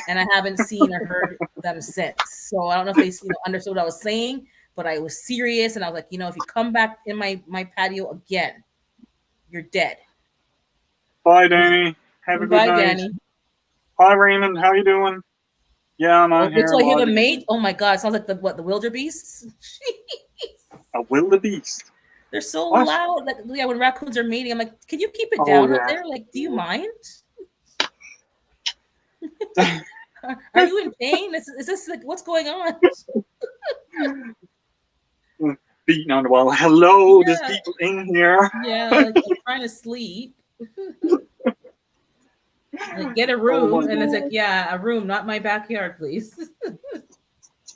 and I haven't seen or heard them since. So I don't know if they understood what I was saying, but I was serious, and I was like, if you come back in my patio again, you're dead. Bye, Danny. Have a good Bye, night. Danny. Hi, Raymond. How you doing? Yeah, I'm on Wait here. till I hear the logging mate. in. Oh my god, it sounds like the wildebeests. A wildebeest. They're so What? loud. Like, yeah, when raccoons are mating, I'm like, can you keep it Oh, down up yeah. there? Like, do you mind? Are you in pain? Is this like what's going on? Beating on the wall. Hello, there's Yeah. people in here. Yeah, like I'm trying to sleep. Like, get a room, Oh my and it's like, God. yeah, a room, not my backyard, please.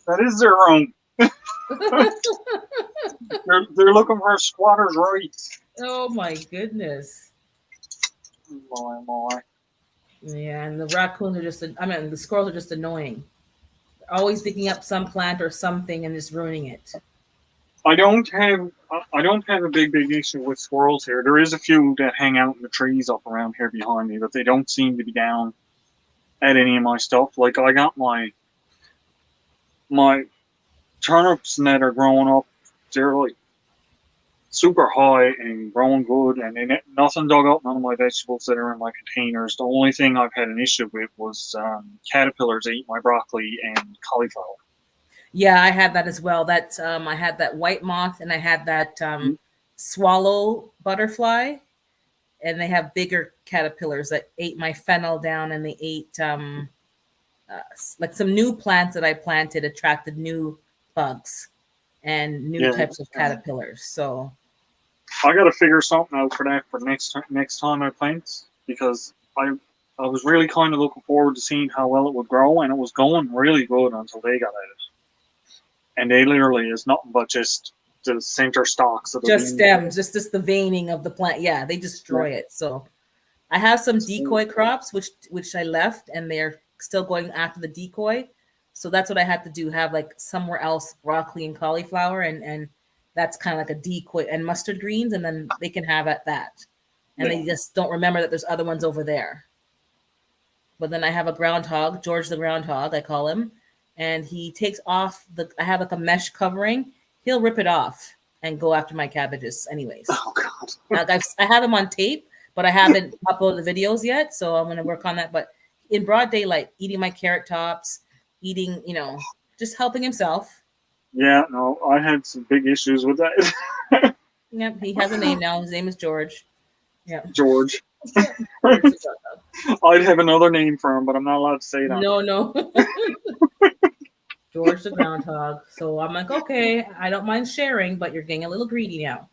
That is their own. They're looking for squatters' rights. Oh my goodness. My. Yeah, and the raccoons are the squirrels are just annoying. They're always digging up some plant or something and just ruining it. I don't have a big issue with squirrels here. There is a few that hang out in the trees up around here behind me, but they don't seem to be down at any of my stuff. Like I got my turnips that are growing up. They're like super high and growing good, and nothing dug up none of my vegetables that are in my containers. The only thing I've had an issue with was caterpillars ate my broccoli and cauliflower. Yeah, I had that as well. That I had that white moth and I had that swallow butterfly, and they have bigger caterpillars that ate my fennel down, and they ate like some new plants that I planted attracted new bugs and new types of caterpillars. So I got to figure something out for that for next time I plant, because I was really kind of looking forward to seeing how well it would grow, and it was going really good until they got at it. And they literally is nothing but just the center stalks of the just bean. stems, just the veining of the plant. Yeah, they destroy it. So I have some decoy crops which I left, and they're still going after the decoy. So that's what I had to do, have like somewhere else broccoli and cauliflower, and that's kind of like a decoy, and mustard greens, and then they can have at that. And they just don't remember that there's other ones over there. But then I have a groundhog, George the groundhog, I call him, and he takes off I have like a mesh covering. He'll rip it off and go after my cabbages anyways. Oh God. I have him on tape, but I haven't uploaded the videos yet, so I'm going to work on that. But in broad daylight, eating my carrot tops, eating, just helping himself. Yeah, no, I had some big issues with that. Yep, he has a name now. His name is George. Yeah, George. George. I'd have another name for him, but I'm not allowed to say that. No. George the groundhog. So I'm like, okay, I don't mind sharing, but you're getting a little greedy now.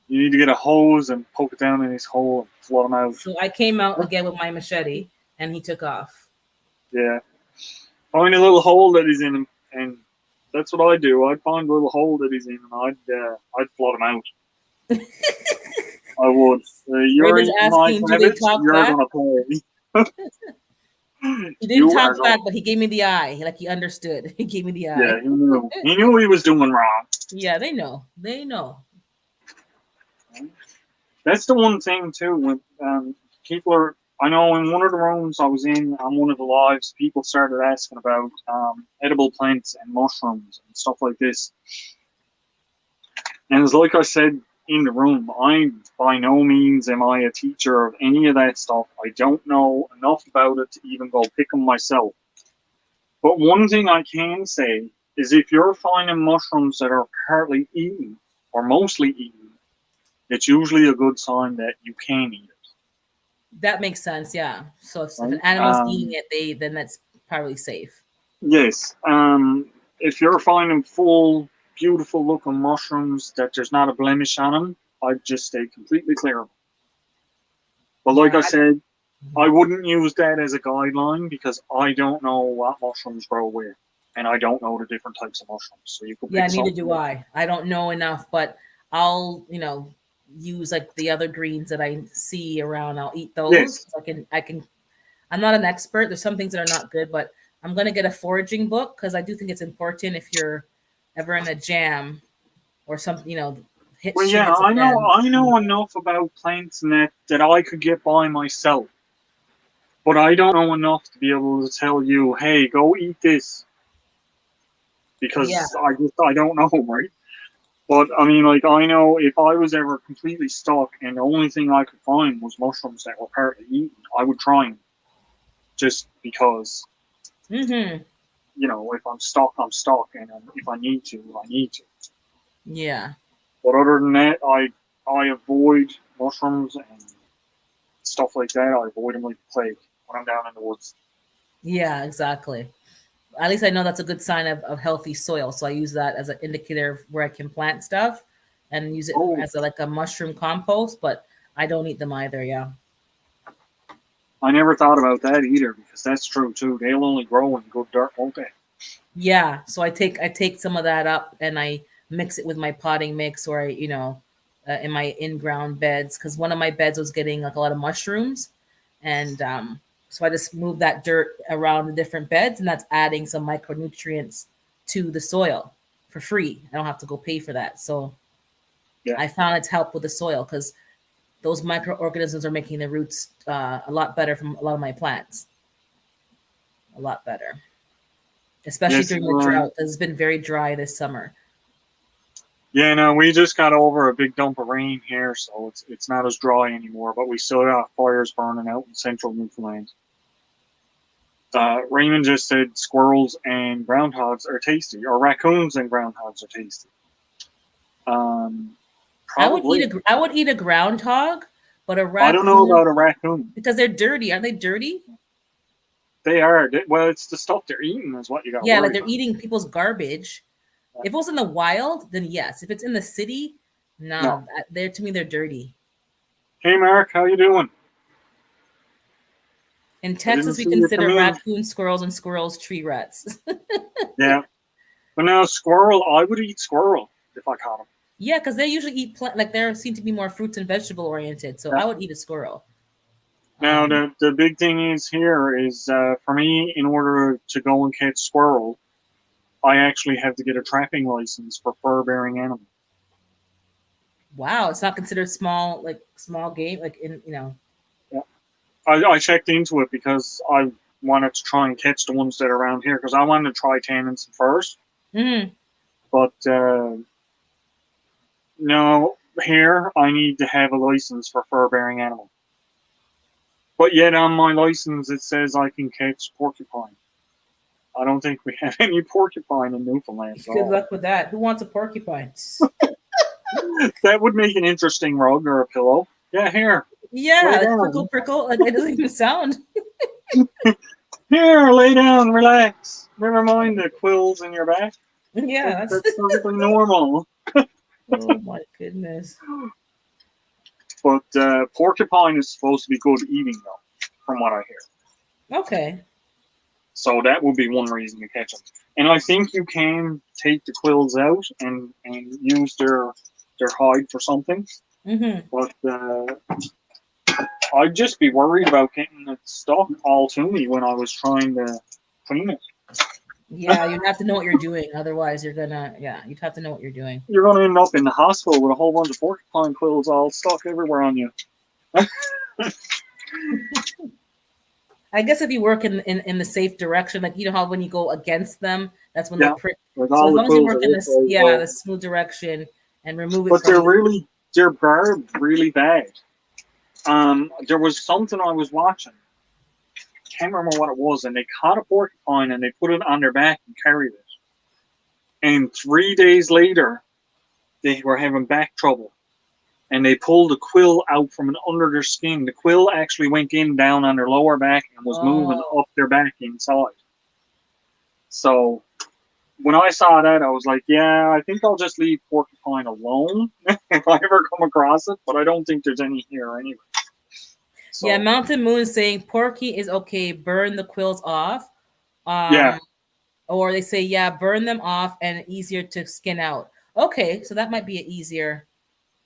You need to get a hose and poke it down in his hole and flood him out. So I came out again with my machete, and he took off. Yeah. Find a little hole that he's in, and that's what I do. I'd find a little hole that he's in, and I'd flood him out. I would. You're Raven's in my asking, do they habits, talk you're back? gonna pay. He didn't talk back, but he gave me the eye. Like, he understood. He gave me the eye. Yeah, he knew. He knew he was doing wrong. Yeah, they know. They know. That's the one thing too. When people are, I know in one of the rooms I was in on one of the lives, people started asking about edible plants and mushrooms and stuff like this. And it's like I said in the room, I by no means am I a teacher of any of that stuff. I don't know enough about it to even go pick them myself. But one thing I can say is if you're finding mushrooms that are partly eaten or mostly eaten, it's usually a good sign that you can eat it. That makes sense, yeah. So if Right. an animal's eating it, then that's probably safe. Yes. If you're finding full, beautiful looking mushrooms that there's not a blemish on them, I'd just stay completely clear of them. But like I said, I wouldn't use that as a guideline because I don't know what mushrooms grow where, and I don't know the different types of mushrooms. So you could pick neither do something. I don't know enough, but I'll use like the other greens that I see around. I'll eat those. Yes. I can. I'm not an expert. There's some things that are not good, but I'm gonna get a foraging book because I do think it's important if you're ever in a jam or something. Well, yeah, I know enough about plants and that I could get by myself. But I don't know enough to be able to tell you, hey, go eat this. Because Yeah. I don't know, right? But I mean, like, I know if I was ever completely stuck and the only thing I could find was mushrooms that were partly eaten, I would try them. Just because, Mm-hmm. you know, if I'm stuck, I'm stuck, and if I need to, I need to. Yeah. But other than that, I avoid mushrooms and stuff like that. I avoid them like the plague when I'm down in the woods. Yeah, exactly. At least I know that's a good sign of healthy soil. So I use that as an indicator of where I can plant stuff and use it Oh, as like a mushroom compost, but I don't eat them either. Yeah. I never thought about that either because that's true too. They'll only grow in good dirt, won't they? Yeah. So I take some of that up and I mix it with my potting mix or in my in-ground beds because one of my beds was getting like a lot of mushrooms and so I just move that dirt around the different beds and that's adding some micronutrients to the soil for free. I don't have to go pay for that. So Yeah. I found it's helped with the soil because those microorganisms are making the roots a lot better from a lot of my plants. A lot better, especially Yes. during the drought. It's been very dry this summer. Yeah, no, we just got over a big dump of rain here, so it's not as dry anymore. But we still got fires burning out in central Newfoundland. Raymond just said squirrels and groundhogs are tasty, or raccoons and groundhogs are tasty. Probably. I would eat a groundhog, but a I don't know raccoon about a raccoon. because they're dirty. Are they dirty? They are. Well, it's the stuff they're eating is what you got to Yeah, like worry they're about. eating people's garbage. If it was in the wild, then yes. If it's in the city, No. nah, they're to me they're dirty. Hey, Mark, how you doing? In I didn't Texas, we see you come consider in. raccoons squirrels and squirrels tree rats. Yeah. But now squirrel, I would eat squirrel if I caught them. Yeah, because they usually eat like they seem to be more fruits and vegetable oriented. So Yeah. I would eat a squirrel. Now, the big thing is here is for me, in order to go and catch squirrel, I actually have to get a trapping license for fur-bearing animals. Wow, it's not considered small game, like Yeah. I checked into it because I wanted to try and catch the ones that are around here because I wanted to try tanning some furs. Mm-hmm. But no, here I need to have a license for fur-bearing animal. But yet on my license it says I can catch porcupine. I don't think we have any porcupine in Newfoundland. Good luck with that. Who wants a porcupine? That would make an interesting rug or a pillow. Yeah, here. Yeah, like prickle. Like it doesn't even sound. Here, lay down, relax. Never mind the quills in your back. Yeah, That's perfectly normal. Oh my goodness. But porcupine is supposed to be good eating, though, from what I hear. Okay. So that would be one reason to catch them. And I think you can take the quills out and use their hide for something. Mm-hmm. But I'd just be worried about getting it stuck all to me when I was trying to clean it. Yeah, you'd have to know what you're doing. Otherwise, you'd have to know what you're doing. You're going to end up in the hospital with a whole bunch of porcupine quills all stuck everywhere on you. I guess if you work in the safe direction, like you know how when you go against them, that's when they'll prick. With So all as the long as you quills work in the smooth direction and remove it. But they're barbed really bad. There was something I was watching. Can't remember what it was, and they caught a porcupine and they put it on their back and carried it. And 3 days later, they were having back trouble, and they pulled a quill out from under their skin. The quill actually went in down on their lower back and was moving up their back inside. So when I saw that, I was like, yeah, I think I'll just leave porcupine alone if I ever come across it, but I don't think there's any here anyway. So, yeah, Mountain Moon is saying Porky is okay, burn the quills off. Yeah. Or they say, yeah, burn them off and easier to skin out. Okay, so that might be easier.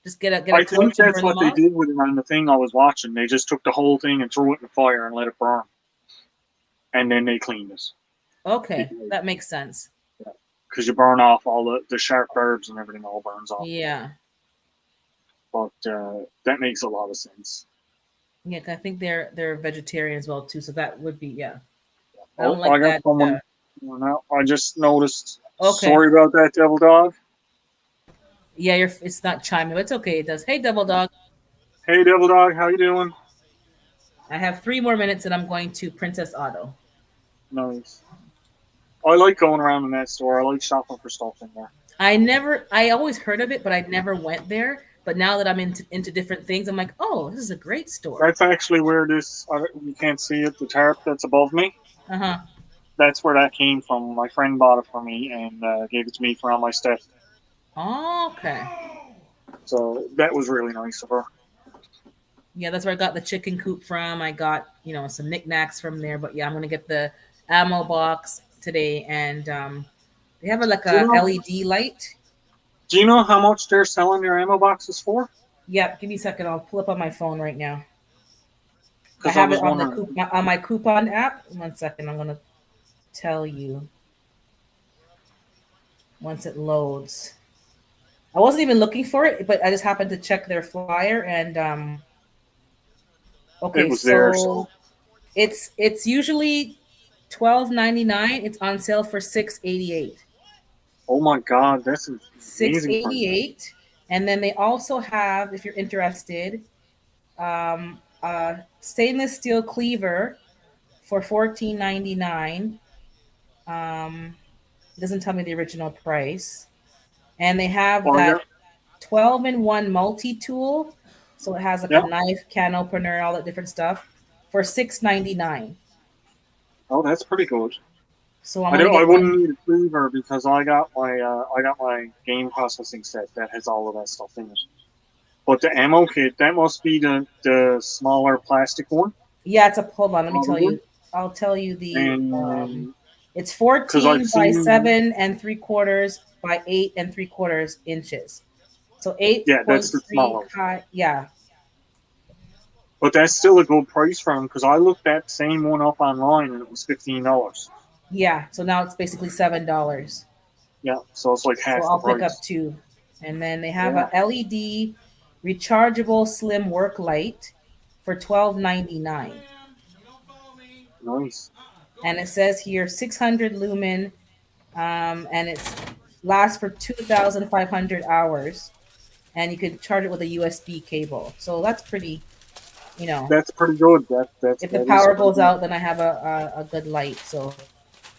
Just get a I torch think and that's burn what them they off. did with it on the thing I was watching. They just took the whole thing and threw it in the fire and let it burn. And then they cleaned it. Okay, that makes sense. Because you burn off all the sharp herbs and everything all burns off. Yeah. But that makes a lot of sense. Yeah, 'cause I think they're vegetarian as well too, so that would be yeah. I Oh, don't like I got that. someone. Now I just noticed. Okay. Sorry about that, Devil Dog. Yeah, it's not chiming, but it's okay. It does. Hey, Double Dog. Hey, Devil Dog, how you doing? I have 3 more minutes, and I'm going to Princess Auto. Nice. I like going around in that store. I like shopping for stuff in there. I always heard of it, but I never went there. But now that I'm into different things, I'm like, oh, this is a great store. That's actually where this. You can't see it. The tarp that's above me. Uh huh. That's where that came from. My friend bought it for me and gave it to me for all my stuff. Okay. So that was really nice of her. Yeah, that's where I got the chicken coop from. I got some knickknacks from there. But yeah, I'm gonna get the ammo box today, and they have like a LED light. Do you know how much they're selling their ammo boxes for? Yeah, give me a second. I'll pull up on my phone right now. I 'Cause have was it on wondering. on my coupon app. 1 second, I'm gonna tell you once it loads. I wasn't even looking for it, but I just happened to check their flyer, and okay, It was there, so. it's usually $12.99. It's on sale for $6.88. Oh my God, that's an Six amazing price. eighty eight, and then they also have, if you're interested, a stainless steel cleaver for $14.99. It doesn't tell me the original price, and they have Well, yeah, that 12-in-1 multi tool, so it has like yeah. a knife, can opener, all that different stuff for $6.99. Oh, that's pretty good. So I'm I gonna don't. I get wouldn't one. need a cleaver because I got my game processing set that has all of that stuff in it. But the ammo kit, that must be the smaller plastic one. Yeah, it's a hold on. Let me tell Probably. you. I'll tell you the. And It's because I've 14 by seen, 7 3/4 by 8 3/4 inches. So yeah, that's the 8.3 smaller. high. Yeah, But that's still a good price for them because I looked that same one up online and it was $15. yeah. So now it's basically $7. Yeah, so it's like So half the I'll pick up price. two, and then they have Yeah, a LED rechargeable slim work light for $12.99, nice. and it says here 600 lumen, and it's lasts for 2,500 hours, and you can charge it with a USB cable. So that's pretty, you know. That's pretty good. If the That is power pretty goes good. out, then I have a good light. So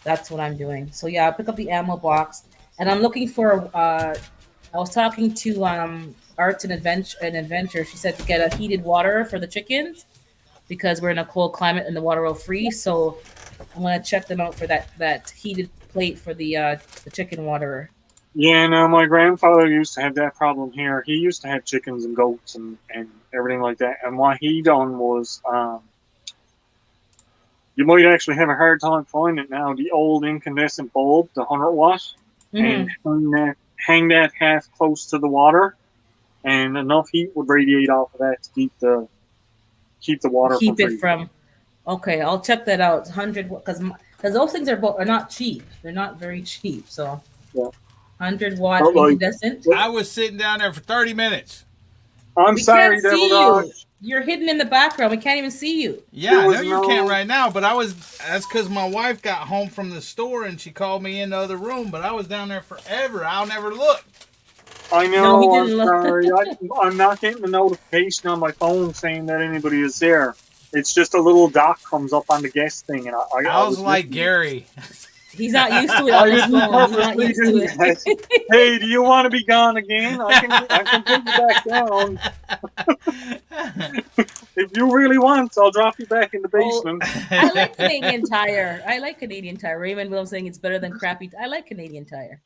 that's what I'm doing. So yeah, I'll pick up the ammo box, and I'm looking for. I was talking to Arts and Adventure. She said to get a heated water for the chickens because we're in a cold climate and the water will freeze. So I'm gonna check them out for that heated plate for the chicken waterer. Yeah, no, my grandfather used to have that problem here. He used to have chickens and goats and everything like that. And what he done was, you might actually have a hard time finding it now. The old incandescent bulb, the 100 watt, and hang that half close to the water, and enough heat would radiate off of that to keep the water Keep from it freezing. from. Okay, I'll check that out. 100 because those things are not cheap. They're not very cheap. So Yeah. 100-watt But, like, incandescent. I was sitting down there for 30 minutes. I'm We sorry, can't Devil see Dog. you. You're hidden in the background. We can't even see you. Yeah, There I was know you no- can't right now, but that's because my wife got home from the store and she called me in the other room, but I was down there forever. I'll never look. I know. No, he I'm didn't look. sorry. I'm not getting the notification on my phone saying that anybody is there. It's just a little dot comes up on the guest thing, and I was like listening. Gary. He's not used to it I on his didn't phone. He's not purposely used do to that. it. Hey, do you want to be gone again? I can take you back down. If you really want, I'll drop you back in the basement. I like Canadian Tire. I like Canadian Tire. Raymond Will saying it's better than crappy. I like Canadian Tire.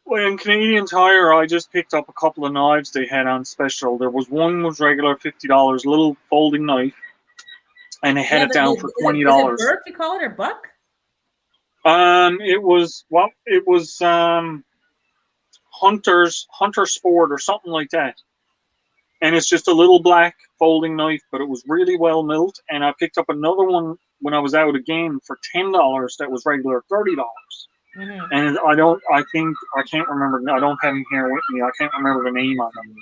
Well, in Canadian Tire, I just picked up a couple of knives they had on special. There was one was regular $50, little folding knife, and they had it down for $20. Is it Burke you call it or Buck? It was Hunter Sport or something like that. And it's just a little black folding knife, but it was really well milled. And I picked up another one when I was out again for $10 that was regular $30. Mm-hmm. And I can't remember. I don't have them here with me. I can't remember the name on them.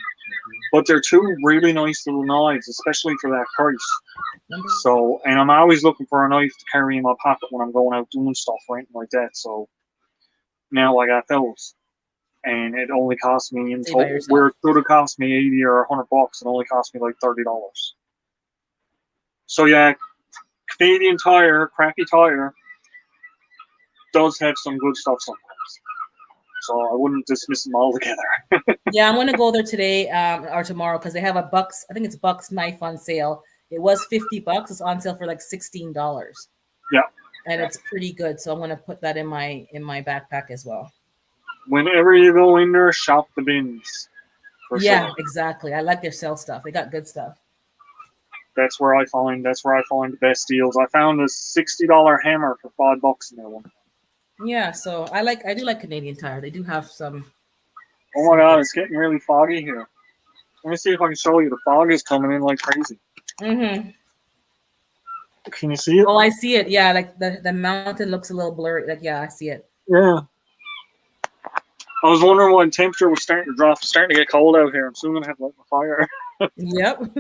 But they're two really nice little knives, especially for that price. Remember? So, and I'm always looking for a knife to carry in my pocket when I'm going out doing stuff or anything like that. So now I got those. And it only cost me in Stay by total, yourself. where it could have cost me 80 or $100, it only cost me like $30. So yeah, Canadian Tire, crappy tire, does have some good stuff sometimes. So I wouldn't dismiss them altogether. Yeah, I'm gonna go there today or tomorrow because they have a Bucks. I think it's Bucks knife on sale. It was $50. It's on sale for like $16. Yeah. And it's pretty good. So I'm gonna put that in my backpack as well. Whenever you go in there, shop the bins. For Yeah, sure. exactly. I like their sale stuff. They got good stuff. That's where I find the best deals. I found a $60 hammer for $5 in there one. Yeah, so I do like Canadian Tire. They do have some. Oh my god, it's getting really foggy here. Let me see if I can show you. The fog is coming in like crazy. Mm-hmm. Can you see it? Oh, I see it. Yeah, like the mountain looks a little blurry. Like, yeah, I see it. Yeah. I was wondering when temperature was starting to drop. It's starting to get cold out here. I'm soon gonna have to light my fire. Yep.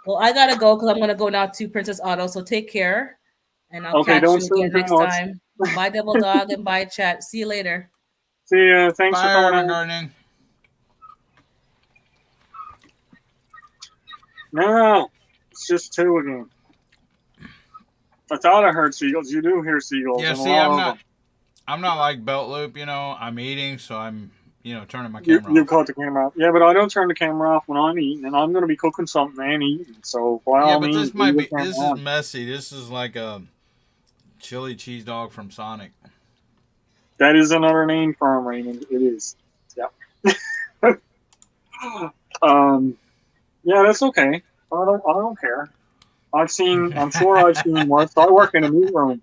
Well, I gotta go because I'm gonna go now to Princess Auto. So take care, and I'll Okay, catch don't you say again too next much. time. Bye, Double Dog, and bye, chat. See you later. See ya. Thanks for Bye, coming Urban in. Gardening. No, it's just two again. I thought I heard seagulls. You do hear seagulls. Yeah, and a see, lot of them. I'm not like Belt Loop, you know. I'm eating, so I'm, turning my You, camera you off. caught the camera off. Yeah, but I don't turn the camera off when I'm eating, and I'm going to be cooking something and eating. So by Yeah, all but means, this might leave be. the camera This is on. messy. This is like a chili cheese dog from Sonic. That is another name for him, Raymond. It is. Yeah. Yeah, that's okay. I don't care. I'm sure I've seen worse. I work in a meat room.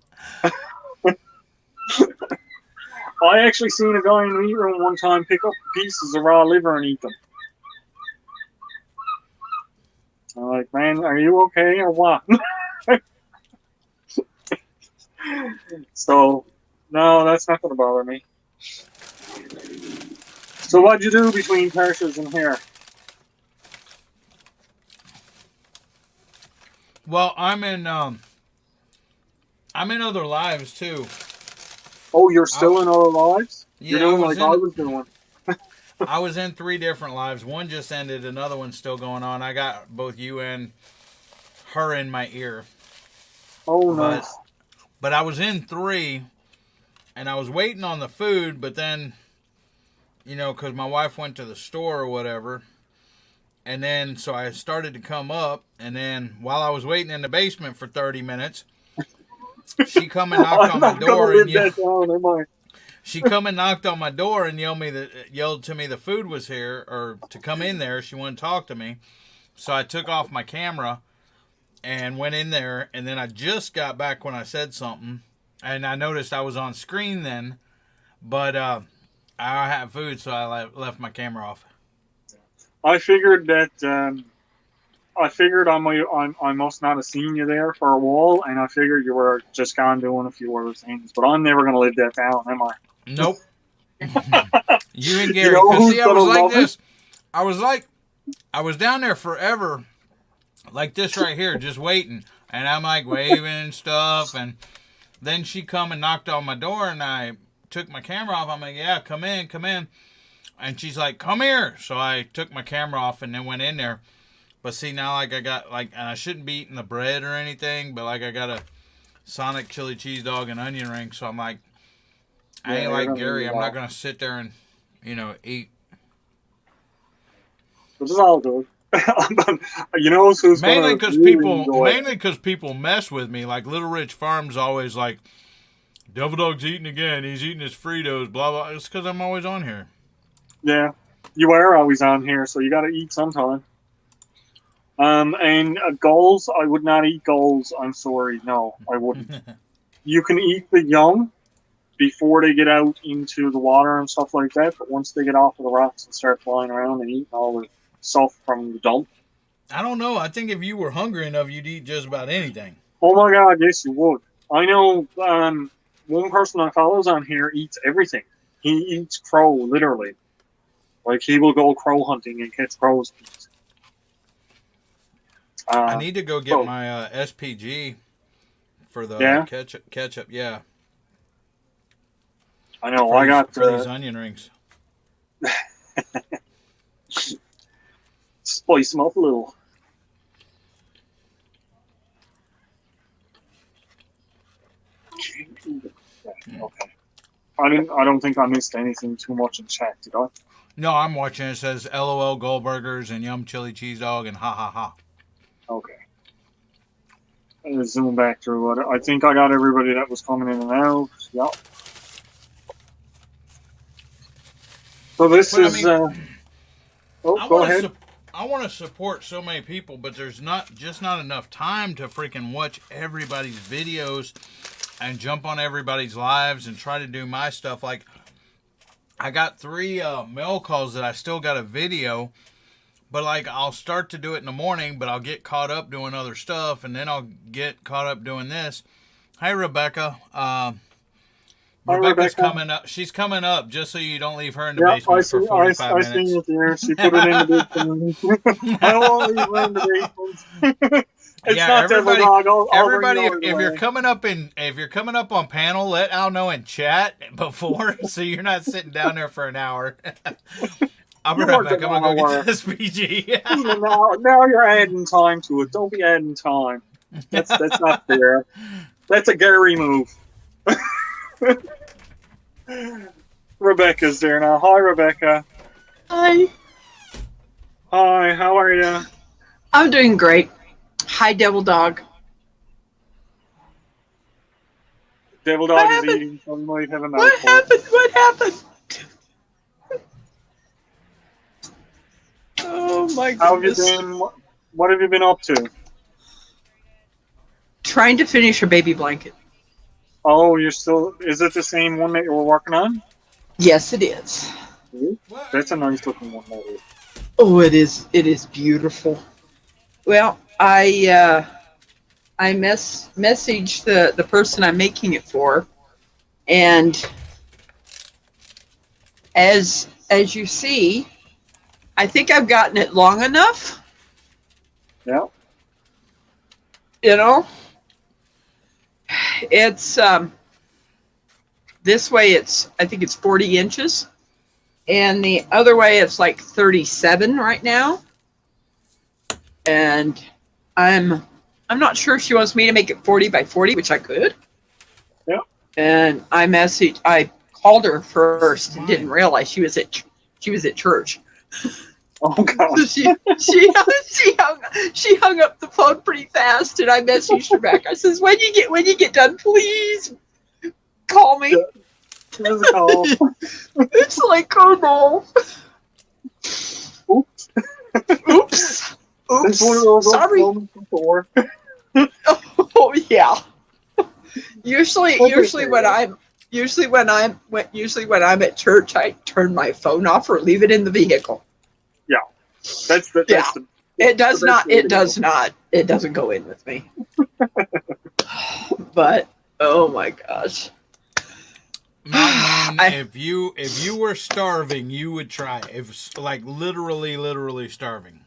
I actually seen a guy in the meat room one time pick up pieces of raw liver and eat them. I'm like, man, are you okay or what? So, no, that's not going to bother me. So what'd you do between Tarsus and here? Well, I'm in other lives too. Oh, you're still in other lives? Yeah, You're doing like I was doing. I was in 3 different lives. One just ended. Another one's still going on. I got both you and her in my ear. Oh, But- nice. But I was in 3, and I was waiting on the food, but then, because my wife went to the store or whatever, and then, so I started to come up, and then while I was waiting in the basement for 30 minutes, she come and knocked on my door, and she come and knocked on my door and yelled to me the food was here, or to come in there. She wanted to talk to me, so I took off my camera and went in there, and then I just got back when I said something, and I noticed I was on screen then, but I had food, so I left my camera off. I figured that. I figured I must not have seen you there for a while, and I figured you were just gone doing a few other things. But I'm never gonna live that down, am I? Nope. You and Gary, know because who's see, I was gonna like love it? this. I was down there forever, like this right here, just waiting, and I'm like waving and stuff, and then she come and knocked on my door, and I took my camera off. I'm like, yeah, come in, and she's like, come here. So I took my camera off and then went in there. But see, now like I got and I shouldn't be eating the bread or anything, but like I got a Sonic chili cheese dog and onion ring, so I'm like, I ain't Yeah, like you're Gary. gonna I'm do not gonna sit there and eat. Which is all good. You know who's Mainly gonna because really enjoy it? people mess with me. Like Little Rich Farms always like, Devil Dog's eating again. He's eating his Fritos. Blah blah. It's because I'm always on here. Yeah, you are always on here, so you got to eat sometime. And gulls, I would not eat gulls. I'm sorry, no, I wouldn't. You can eat the young before they get out into the water and stuff like that, but once they get off of the rocks and start flying around and eating all the stuff from the dump, I don't know. I think if you were hungry enough, you'd eat just about anything. oh my god, yes, you would. I know one person I follows on here eats everything. He eats crow, literally. Like he will go crow hunting and catch crows. I need to go get so- my SPG for the Yeah? ketchup. Yeah, I know. for I these, got for these onion rings. spice them up a little. Okay. I don't think I missed anything too much in chat, did I? No, I'm watching. It says LOL Goldbergers and Yum Chili Cheese Dog and ha ha ha. Okay. Let's zoom back through it. I think I got everybody that was coming in and out. Yep. So this But, I is. mean, Oh, go ahead. I want to support so many people, but there's not enough time to freaking watch everybody's videos and jump on everybody's lives and try to do my stuff. Like, I got 3 mail calls that I still got a video, but like I'll start to do it in the morning, but I'll get caught up doing other stuff, and then I'll get caught up doing this. Hey, Rebecca. Rebecca's Rebecca. coming up. She's coming up, just so you don't leave her in the Yeah, basement for 45 I seen minutes. it there. She put it in the basement. I don't want to leave her in the basement. It's Yeah, not everybody- Devil Dog. I'll Everybody, bring it if over you're the way. coming up on panel, let Al know in chat before, so you're not sitting down there for an hour. I'll be You're right back. working I'm gonna go on get this PG. now you're adding time to it. Don't be adding time. That's not fair. That's a Gary move. Rebecca's there now. Hi, Rebecca. Hi, Hi, how are you? I'm doing great. Hi, Devil Dog. Devil Dog What is happened? eating, so we might have a What mouthful. happened? What happened? Oh my How have you goodness. been? What have you been up to? Trying to finish a baby blanket. Oh, you're still. Is it the same one that you were working on? Yes, it is. That's a nice looking one. That is. Oh, it is. It is beautiful. Well, I messaged the person I'm making it for, and as you see, I think I've gotten it long enough. Yeah. You know, it's this way I think it's 40 inches, and the other way it's like 37 right now, and I'm not sure if she wants me to make it 40 by 40, which I could. Yeah. And I called her first and didn't realize she was at church. Oh God. So she hung up the phone pretty fast, and I messaged her back. I says, when you get done, please call me. Here's a call. It's like, oh no. Oops. Oops. It's one of those Sorry. moments before. Oh yeah. Usually Okay. when I'm at church, I turn my phone off or leave it in the vehicle. That's the. Yeah. It does the not. best way It to does not. It doesn't go in with me. But oh my gosh. Mountain Man, if you were starving, you would try. If like literally starving,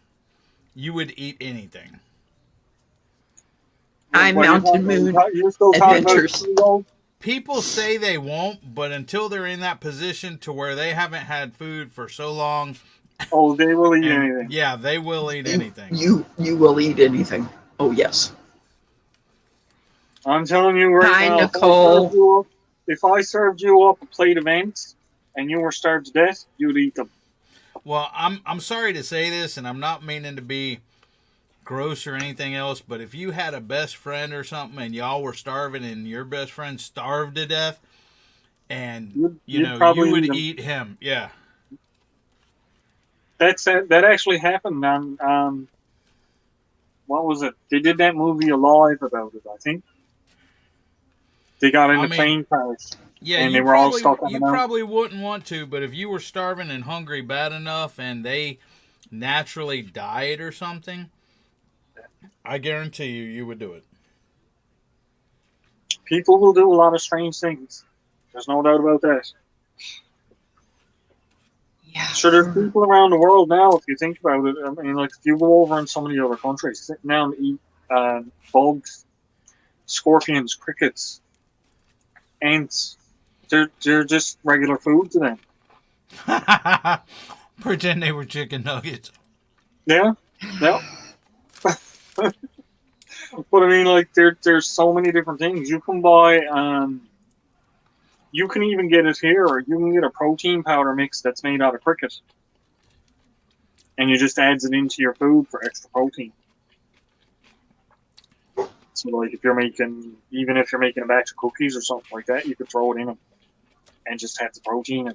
you would eat anything. I'm What, Mountain Moon You're still talking about Adventures. Pluto? People say they won't, but until they're in that position to where they haven't had food for so long, Oh, they will eat and- anything. yeah, they will eat anything. You will eat anything. Oh yes. I'm telling you right Hi, now. Nicole. If I served you up a plate of ants and you were starved to death, you'd eat them. Well, I'm sorry to say this, and I'm not meaning to be gross or anything else, but if you had a best friend or something and y'all were starving and your best friend starved to death, and You'd probably you would eat 'em. eat him, yeah. That actually happened on what was it? They did that movie Alive about it, I think. They got in I the mean- plane crash. Yeah, And you they were all probably, stuck on you the mountain. probably wouldn't want to, but if you were starving and hungry bad enough and they naturally died or something, I guarantee you would do it. People will do a lot of strange things. There's no doubt about that. Yeah. So there's people around the world now, if you think about it. I mean, like if you go over in some of the other countries, sitting down to eat bugs, scorpions, crickets, ants. They're just regular food to them. Pretend they were chicken nuggets. Yeah, yeah. But I mean, like there's so many different things you can buy. You can even get it here, or you can get a protein powder mix that's made out of cricket, and you just adds it into your food for extra protein. So, like, even if you're making a batch of cookies or something like that, you could throw it in them and just have the protein in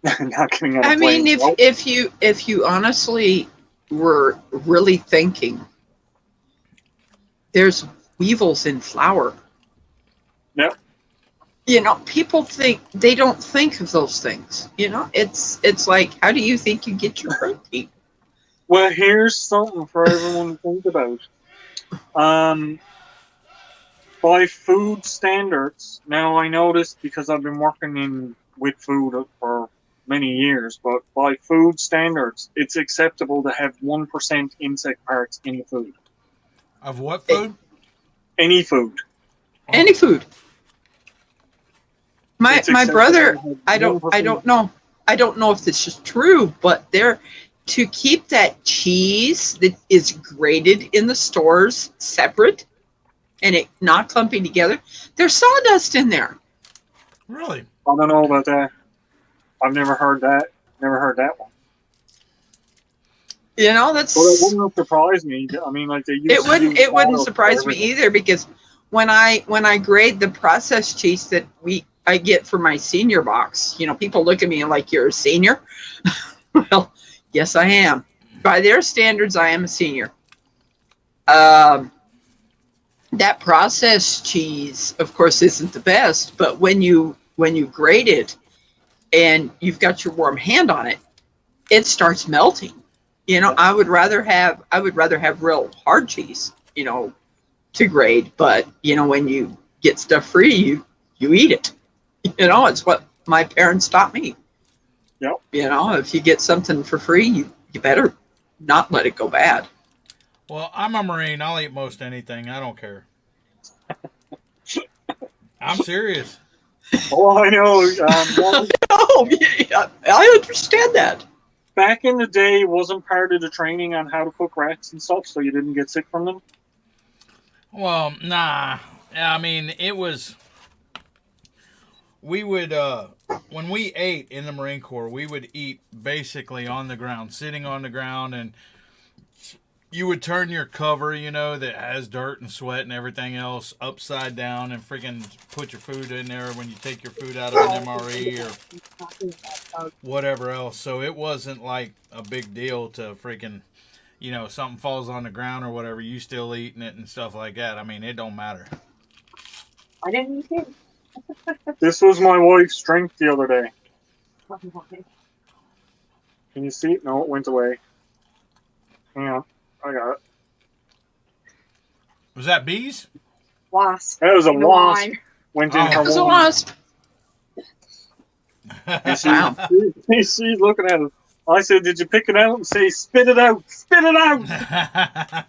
it. Not getting out of I mean, plain milk. if you honestly were really thinking, there's weevils in flour. Yep. You know, people they don't think of those things. You know, it's like, how do you think you get your protein? Well, here's something for everyone to think about. By food standards, now I know this because I've been working with food for many years, but by food standards, it's acceptable to have 1% insect parts in the food. Of what food? Any food. Any food. My It's acceptable brother, to have I don't 1%. know if this is true, but to keep that cheese that is grated in the stores separate and it not clumping together, there's sawdust in there. Really? I don't know about that. I've never heard that. Never heard that one. You know, that's Well, it wouldn't surprise me. I mean, like they used it to wouldn't use it wouldn't sawdust surprise for me everything. either, because when I grade the processed cheese that I get for my senior box, you know, people look at me like, you're a senior. Well, yes, I am. By their standards, I am a senior. That processed cheese, of course, isn't the best, but when you grate it and you've got your warm hand on it, it starts melting. You know, I would rather have real hard cheese, you know, to grade. But you know, when you get stuff free, you eat it. You know, it's what my parents taught me. Yep. You know, if you get something for free, you better not let it go bad. Well, I'm a Marine. I'll eat most anything. I don't care. I'm serious. Oh, I know. Oh, yeah, I understand that. Back in the day, wasn't part of the training on how to cook rats and stuff, so you didn't get sick from them. Well, nah. I mean, it was. We would, when we ate in the Marine Corps, we would eat basically on the ground, sitting on the ground, and you would turn your cover, you know, that has dirt and sweat and everything else upside down and freaking put your food in there when you take your food out of an MRE or whatever else. So it wasn't like a big deal to freaking, you know, something falls on the ground or whatever, you still eating it and stuff like that. I mean, it don't matter. I didn't eat it. This was my wife's drink the other day. Can you see it? No, it went away. Hang on. I got it. Was that bees? Wasp. That was a In the wasp. wine. Went in Oh. her It was a wine. wasp. And Wow. she's looking at it. I said, "Did you pick it out?" And say, "Spit it out! Spit it out!"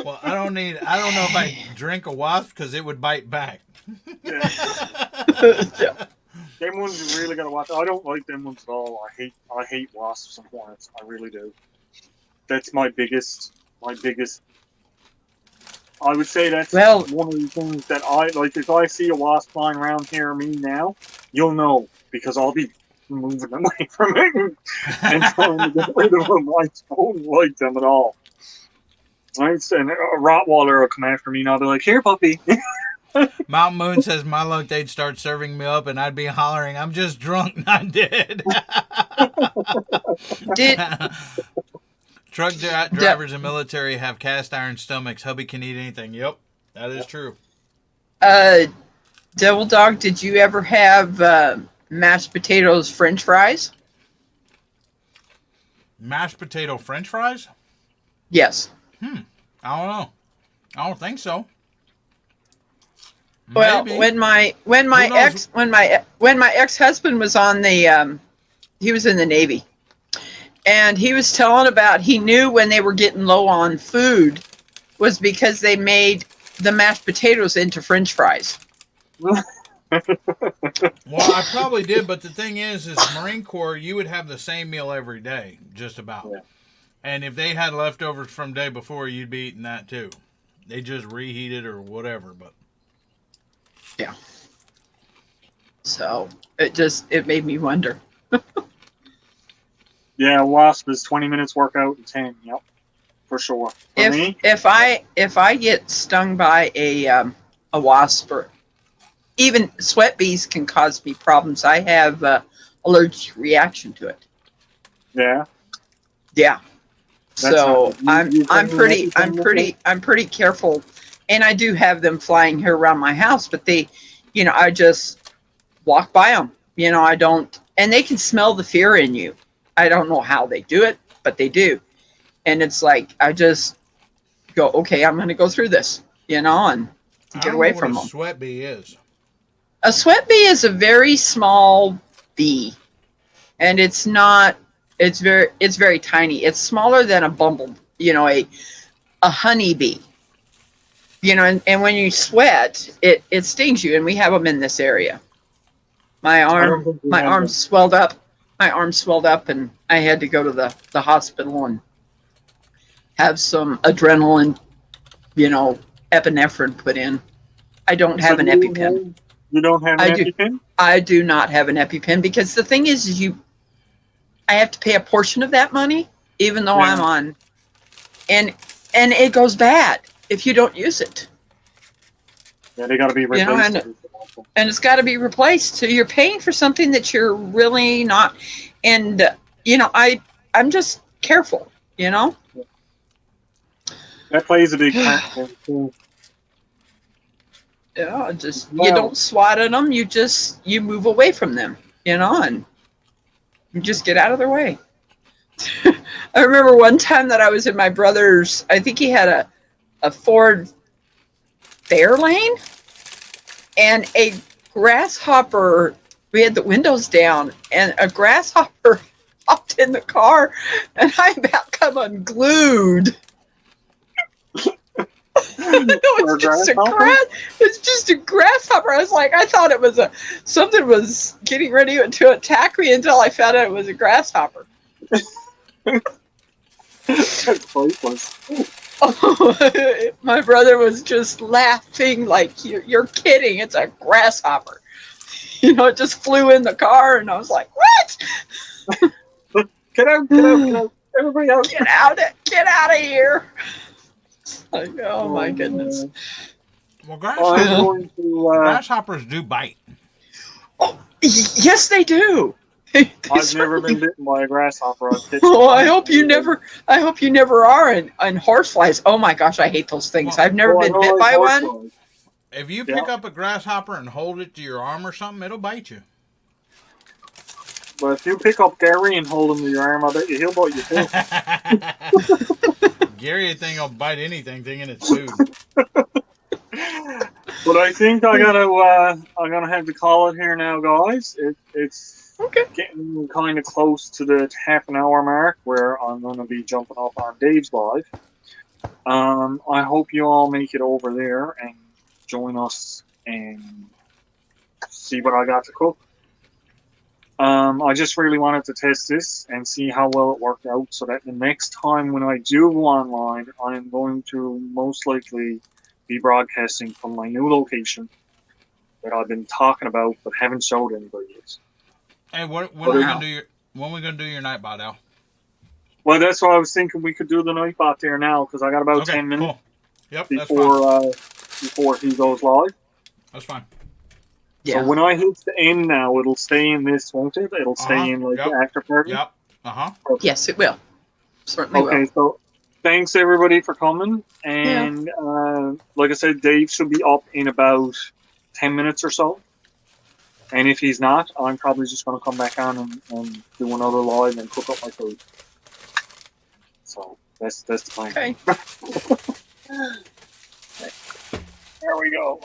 Well, I don't know if I drink a wasp because it would bite back. Yeah. Yeah. Them ones you really gotta watch. I don't like them ones at all. I hate wasps and hornets. I really do. That's my biggest. I would say that's Well- one of the things that I like. If I see a wasp flying around near me now, you'll know because I'll be moving away from it and trying to get rid of them. I don't like them at all. Right? And a Rottweiler will come after me and I'll be like, "Here, puppy." Mountain Moon says my luck they'd start serving me up and I'd be hollering, "I'm just drunk, not dead." Did Truck drivers and military have cast iron stomachs. Hubby can eat anything. Yep, that is true. Devil Dog, did you ever have mashed potatoes, French fries? Mashed potato French fries? Yes. I don't know. I don't think so. Well, Maybe. when my Who knows? ex-husband was on the he was in the Navy, and he was telling about he knew when they were getting low on food was because they made the mashed potatoes into French fries. Well, I probably did, but the thing is Marine Corps, you would have the same meal every day, just about. Yeah. And if they had leftovers from day before, you'd be eating that too. They just reheat it or whatever, but So it made me wonder. Yeah, Wasp is 20 minutes workout and 10. Yep, for sure. For me, If I get stung by a wasp, or even sweat bees can cause me problems. I have allergic reaction to it. yeah. Yeah. That's So not- you I'm can pretty make I'm it pretty I'm pretty careful, and I do have them flying here around my house, but they, I just walk by them. I don't, and they can smell the fear in you. I don't know how they do it, but they do. And it's like I just go, okay, I'm going to go through this, and I get don't away know from what a them. sweat bee is. A sweat bee is a very small bee, and it's very tiny. It's smaller than a bumble, a honeybee. And when you sweat, it stings you, and we have them in this area. My arm swelled up. My arm swelled up, and I had to go to the hospital and have some adrenaline, epinephrine put in. I don't have an EpiPen. You don't have I an do. EpiPen? I do not have an EpiPen because the thing is, I have to pay a portion of that money, even though Yeah. I'm on, and it goes bad if you don't use it, Yeah, they got to be replaced. and it's got to be replaced. So you're paying for something that you're really not, and I'm just careful, That plays a big part. too. just you Well- don't swat at them. You move away from them, and you just get out of their way. I remember one time that I was in my brother's, I think he had a Ford Fairlane, and a grasshopper, we had the windows down, and a grasshopper hopped in the car, and I about come unglued. It's just a grasshopper. I was like, I thought it was something was getting ready to attack me until I found out it was a grasshopper. That's priceless. My brother was just laughing like, you're kidding. It's a grasshopper. It just flew in the car, and I was like, what? Get out. Everybody out. Get out of here. Like, oh my goodness. Well, I'm going to. grasshoppers do bite. Oh, yes, they do. They I've never certainly been bitten by a grasshopper. I've pitched Oh, it. I hope you never are. And horseflies. Oh my gosh, I hate those things. Well, I've never Oh, I been don't bit like by one. horseflies. If you Yeah. pick up a grasshopper and hold it to your arm or something, it'll bite you. But if you pick up Gary and hold him to your arm, I bet you he'll bite you too. Gary thing will bite anything thinking it's food. But I think I'm gonna have to call it here now, guys. It's Okay. getting kind of close to the half an hour mark where I'm gonna be jumping off on Dave's live. I hope you all make it over there and join us and see what I got to cook. I just really wanted to test this and see how well it worked out so that the next time when I do go online, I am going to most likely be broadcasting from my new location that I've been talking about but haven't showed anybody yet. Hey, when are we gonna do your night bot, Al? Well, that's why I was thinking we could do the night bot there now because I got about 10 minutes cool. Yep, that's fine. before he goes live. That's fine. Yeah. So when I hit the end now, it'll stay in this, won't it? It'll stay Uh-huh, in like yep. the after party. Yep. Uh-huh. Yes, it will. Certainly Okay, so thanks everybody for coming. And like I said, Dave should be up in about 10 minutes or so. And if he's not, I'm probably just going to come back on and do another live and cook up my food. So that's the plan. Okay. There we go.